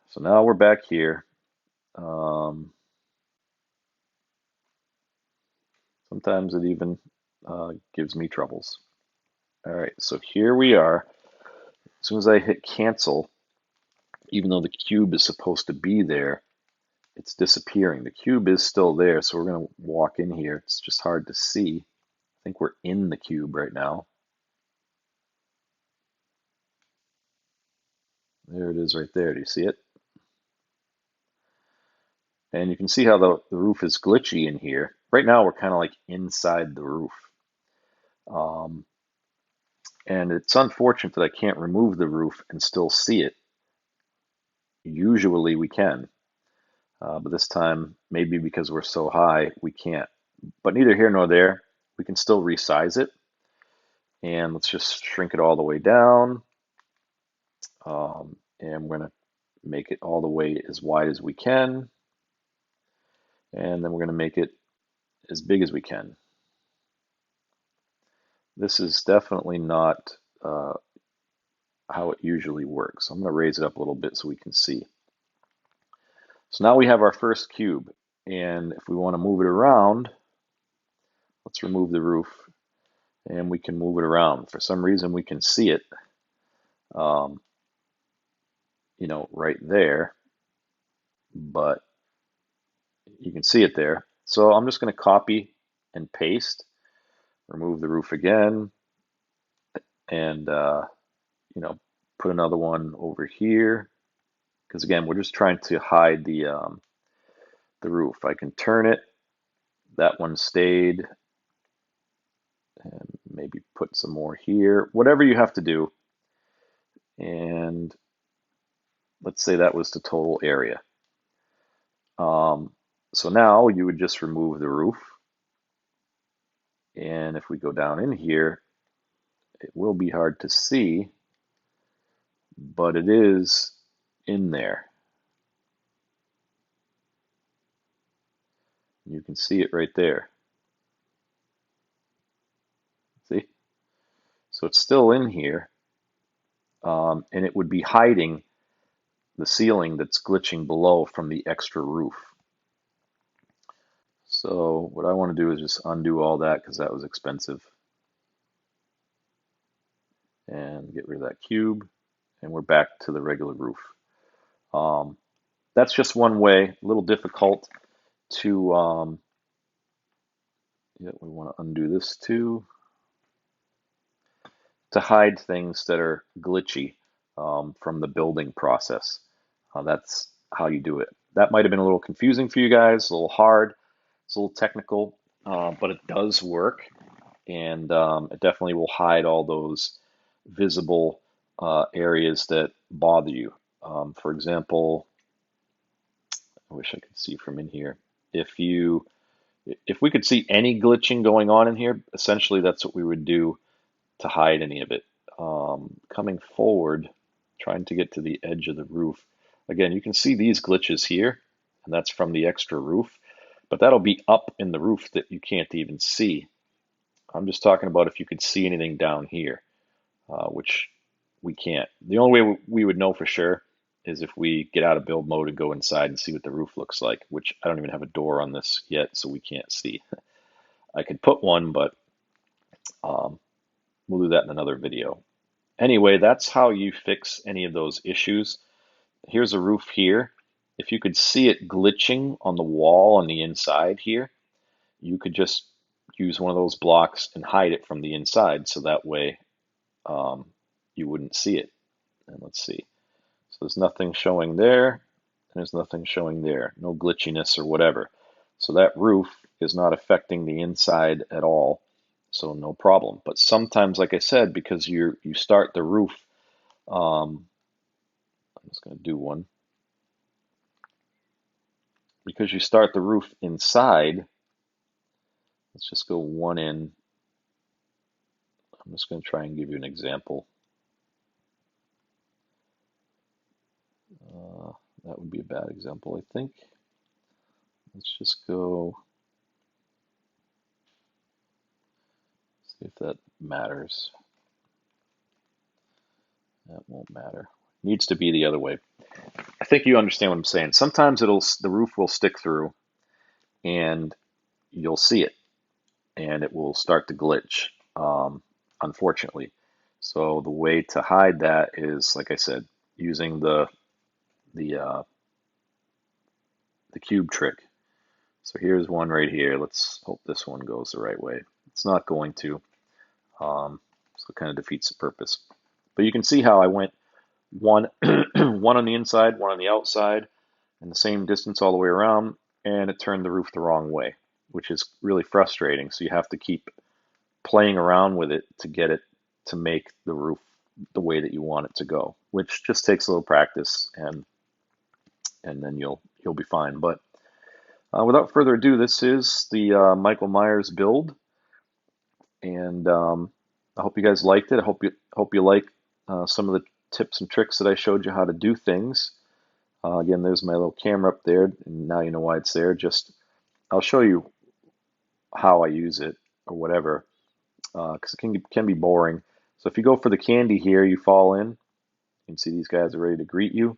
So now we're back here. Sometimes it even gives me troubles. All right, so here we are. As soon as I hit cancel, even though the cube is supposed to be there, it's disappearing. The cube is still there, so we're going to walk in here. It's just hard to see. I think we're in the cube right now. There it is right there. Do you see it? And you can see how the roof is glitchy in here. Right now, we're kind of like inside the roof. And it's unfortunate that I can't remove the roof and still see it. Usually we can, but this time, maybe because we're so high, we can't. But neither here nor there. We can still resize it. And let's just shrink it all the way down. And we're going to make it all the way as wide as we can. And then we're going to make it as big as we can. This is definitely not how it usually works. I'm going to raise it up a little bit so we can see. So now we have our first cube. And if we want to move it around, let's remove the roof. And we can move it around. For some reason, we can see it, right there. But you can see it there. So I'm just going to copy and paste, remove the roof again, and put another one over here, because again, we're just trying to hide the roof. I can turn it. That one stayed, and maybe put some more here. Whatever you have to do. And let's say that was the total area. So now you would just remove the roof. And if we go down in here, it will be hard to see, but it is in there. You can see it right there. See? So it's still in here, and it would be hiding the ceiling that's glitching below from the extra roof. So what I want to do is just undo all that because that was expensive. And get rid of that cube, and we're back to the regular roof. That's just one way, a little difficult to, yeah, we want to undo this too, to hide things that are glitchy from the building process. That's how you do it. That might have been a little confusing for you guys, a little hard, it's a little technical, but it does work, and it definitely will hide all those visible areas that bother you. For example, I wish I could see from in here. If we could see any glitching going on in here, essentially that's what we would do to hide any of it. Coming forward, trying to get to the edge of the roof. Again, you can see these glitches here, and that's from the extra roof, but that'll be up in the roof that you can't even see. I'm just talking about if you could see anything down here, which we can't. The only way we would know for sure is if we get out of build mode and go inside and see what the roof looks like, which I don't even have a door on this yet, so we can't see. I could put one, but we'll do that in another video. Anyway, that's how you fix any of those issues. Here's a roof here. If you could see it glitching on the wall on the inside here, you could just use one of those blocks and hide it from the inside, so that way you wouldn't see it. And let's see. So there's nothing showing there, and there's nothing showing there. No glitchiness or whatever. So that roof is not affecting the inside at all, so no problem. But sometimes, like I said, because you start the roof, I'm just going to do one. Because you start the roof inside, let's just go one in. I'm just going to try and give you an example. That would be a bad example, I think. Let's just go, see if that matters. That won't matter. Needs to be the other way. I think you understand what I'm saying. Sometimes the roof will stick through and you'll see it and it will start to glitch, unfortunately. So the way to hide that is, like I said, using the cube trick. So here's one right here. Let's hope this one goes the right way. It's not going to, so it kind of defeats the purpose. But you can see how I went one one on the inside, one on the outside, and the same distance all the way around, and it turned the roof the wrong way, which is really frustrating. So you have to keep playing around with it to get it to make the roof the way that you want it to go, which just takes a little practice, and then you'll be fine. But without further ado, this is the Michael Myers build, and I hope you guys liked it. I hope you like some of the tips and tricks that I showed you how to do things. Again, there's my little camera up there, and now you know why it's there. I'll show you how I use it or whatever, because it can be boring. So if you go for the candy here, you fall in. You can see these guys are ready to greet you,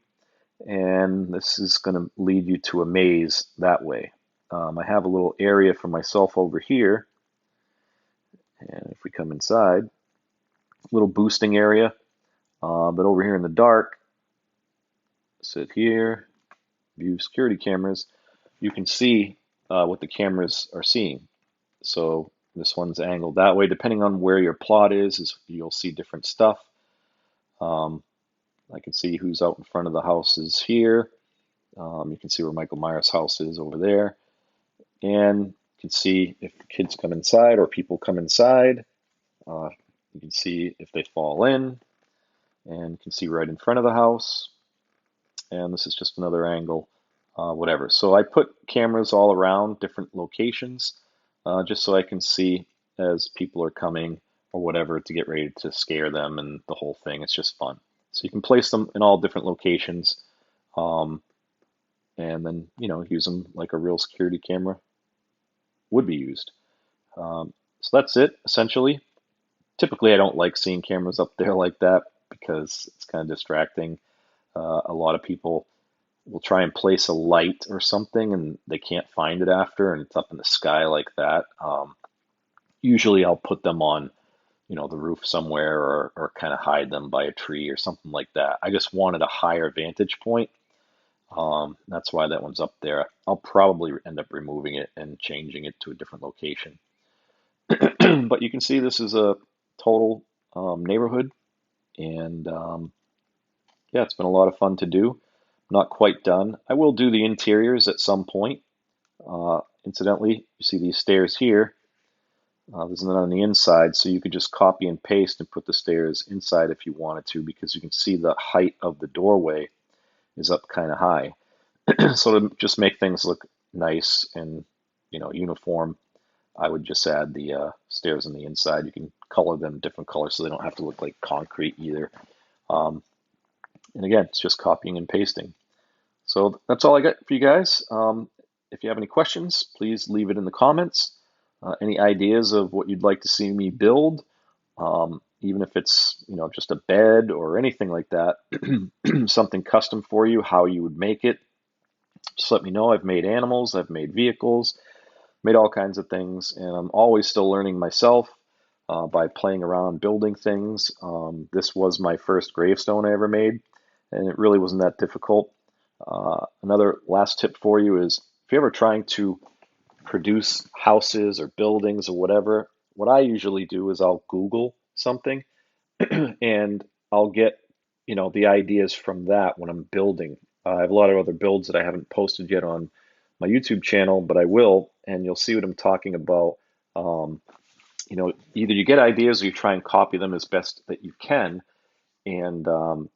and this is going to lead you to a maze that way. I have a little area for myself over here, and if we come inside, little boosting area. But over here in the dark, sit here, view security cameras, you can see what the cameras are seeing. So this one's angled that way. Depending on where your plot is you'll see different stuff. I can see who's out in front of the houses here. You can see where Michael Myers' house is over there. And you can see if kids come inside or people come inside. You can see if they fall in. And you can see right in front of the house. And this is just another angle, whatever. So I put cameras all around different locations just so I can see as people are coming or whatever to get ready to scare them and the whole thing. It's just fun. So you can place them in all different locations and then, use them like a real security camera would be used. So that's it, essentially. Typically, I don't like seeing cameras up there like that because it's kind of distracting. A lot of people will try and place a light or something and they can't find it after and it's up in the sky like that. Usually I'll put them on, the roof somewhere or kind of hide them by a tree or something like that. I just wanted a higher vantage point. That's why that one's up there. I'll probably end up removing it and changing it to a different location. But you can see this is a total neighborhood and yeah, it's been a lot of fun to do. Not quite done. I will do the interiors at some point. Incidentally, you see these stairs here. There's none on the inside, so you could just copy and paste and put the stairs inside if you wanted to, because you can see the height of the doorway is up kind of high. So to just make things look nice and uniform, I would just add the stairs on the inside. You can color them different colors so they don't have to look like concrete either. And again, it's just copying and pasting. So that's all I got for you guys. If you have any questions, please leave it in the comments. Any ideas of what you'd like to see me build, even if it's just a bed or anything like that, something custom for you, how you would make it. Just let me know. I've made animals, I've made vehicles, made all kinds of things, and I'm always still learning myself by playing around building things. This was my first gravestone I ever made, and it really wasn't that difficult. Another last tip for you is if you're ever trying to produce houses or buildings or whatever, what I usually do is I'll Google something and I'll get, the ideas from that when I'm building. I have a lot of other builds that I haven't posted yet on my YouTube channel, but I will, and you'll see what I'm talking about. Either you get ideas or you try and copy them as best that you can, and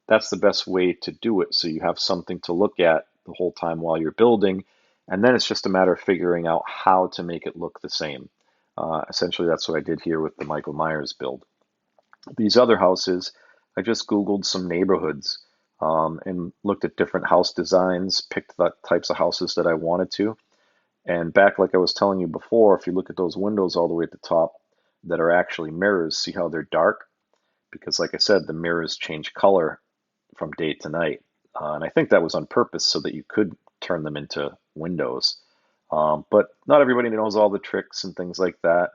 that's the best way to do it. So you have something to look at the whole time while you're building, and then it's just a matter of figuring out how to make it look the same. Essentially, that's what I did here with the Michael Myers build. These other houses, I just Googled some neighborhoods and looked at different house designs, picked the types of houses that I wanted to. And back, like I was telling you before, if you look at those windows all the way at the top that are actually mirrors, see how they're dark? Because like I said, the mirrors change color from day to night. And I think that was on purpose so that you could turn them into windows. But not everybody knows all the tricks and things like that.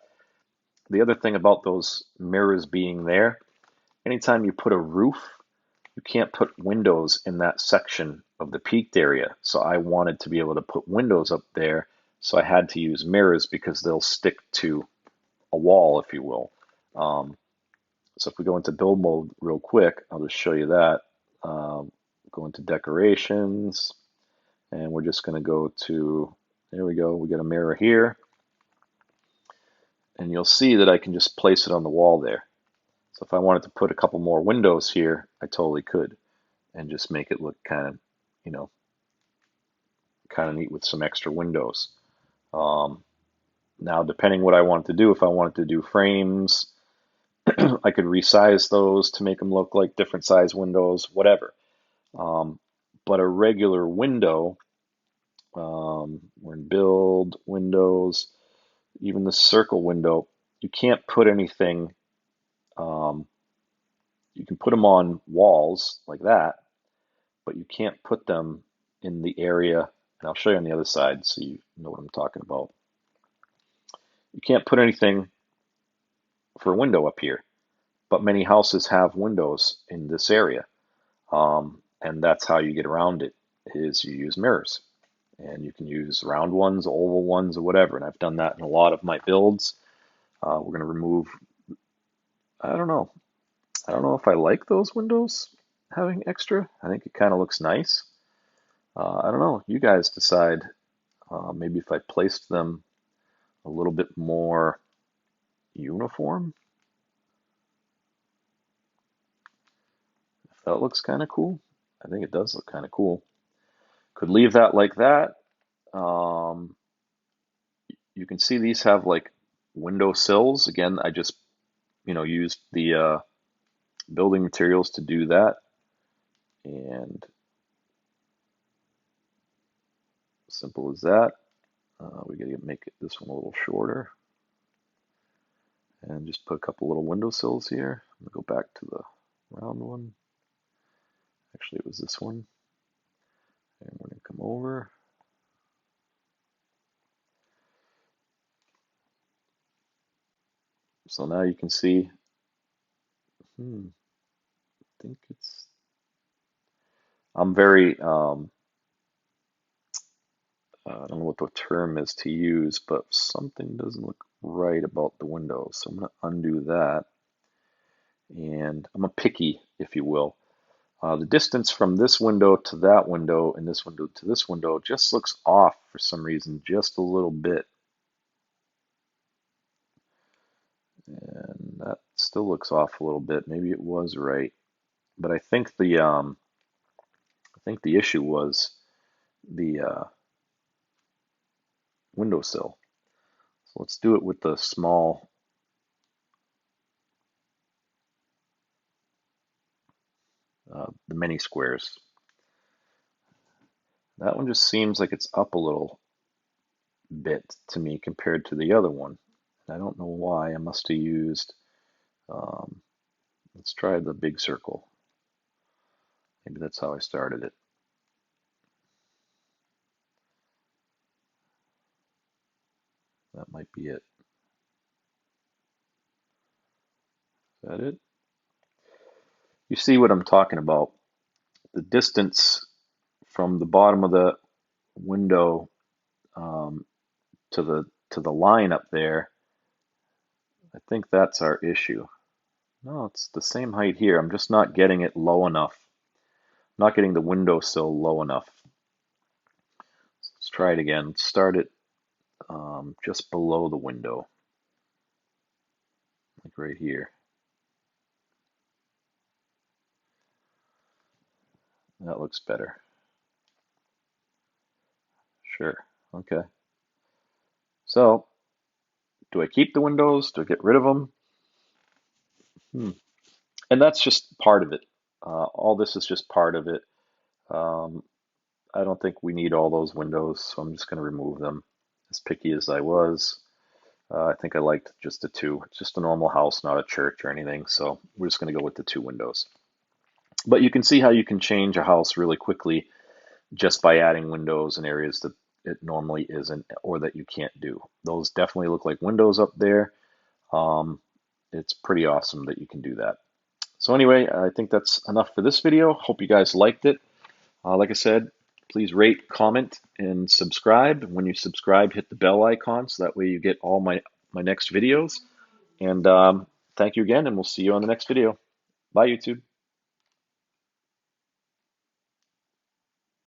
The other thing about those mirrors being there, anytime you put a roof, you can't put windows in that section of the peaked area. So I wanted to be able to put windows up there. So I had to use mirrors because they'll stick to a wall, if you will. So if we go into build mode real quick, I'll just show you that. Go into decorations, and we're just going to go to, there we go, we got a mirror here. And you'll see that I can just place it on the wall there. So if I wanted to put a couple more windows here, I totally could, and just make it look kind of, kind of neat with some extra windows. Now, depending what I wanted to do, if I wanted to do frames, I could resize those to make them look like different size windows, whatever. But a regular window, we're in build, windows, even the circle window, you can't put anything, you can put them on walls like that, but you can't put them in the area, and I'll show you on the other side so you know what I'm talking about. You can't put anything for a window up here, but many houses have windows in this area. And that's how you get around it, is you use mirrors. And you can use round ones, oval ones, or whatever. And I've done that in a lot of my builds. We're going to remove, I don't know if I like those windows. having extra. I think it kind of looks nice. I don't know. You guys decide. Maybe if I placed them a little bit more uniform, if that looks kind of cool. I think it does look kind of cool. Could leave that like that. Um, you can see these have like window sills. Again, I just used the building materials to do that, and simple as that. We got to make this one a little shorter, and just put a couple little window sills here. I'm gonna go back to the round one. Actually, it was this one, and we're gonna come over. So now you can see. I think it's. I'm very. I don't know what the term is to use, but something doesn't look right about the window. So I'm going to undo that. And I'm a picky, if you will. The distance from this window to that window and this window to this window just looks off for some reason, just a little bit. And that still looks off a little bit. Maybe it was right. But I think the issue was the windowsill. So let's do it with the small the mini squares. That one just seems like it's up a little bit to me compared to the other one. I don't know why. I must have used, let's try the big circle. Maybe that's how I started it. That might be it. Is that it? You see what I'm talking about. The distance from the bottom of the window um, to the line up there, I think that's our issue. No, it's the same height here. I'm just not getting it low enough. Not getting the windowsill low enough. Let's try it again. Let's start it just below the window, like right here. That looks better. Sure. Okay. So, do I keep the windows? Do I get rid of them? And that's just part of it. All this is just part of it. Um, I don't think we need all those windows, so I'm just going to remove them. As picky as I was, I think I liked just the two. It's just a normal house, not a church or anything, so we're just going to go with the two windows. But you can see how you can change a house really quickly just by adding windows in areas that it normally isn't or that you can't do. Those definitely look like windows up there. Um, it's pretty awesome that you can do that. So anyway, I think that's enough for this video. Hope you guys liked it. Like I said, please rate, comment, and subscribe. When you subscribe, hit the bell icon so that way you get all my next videos. And thank you again, and we'll see you on the next video. Bye, YouTube.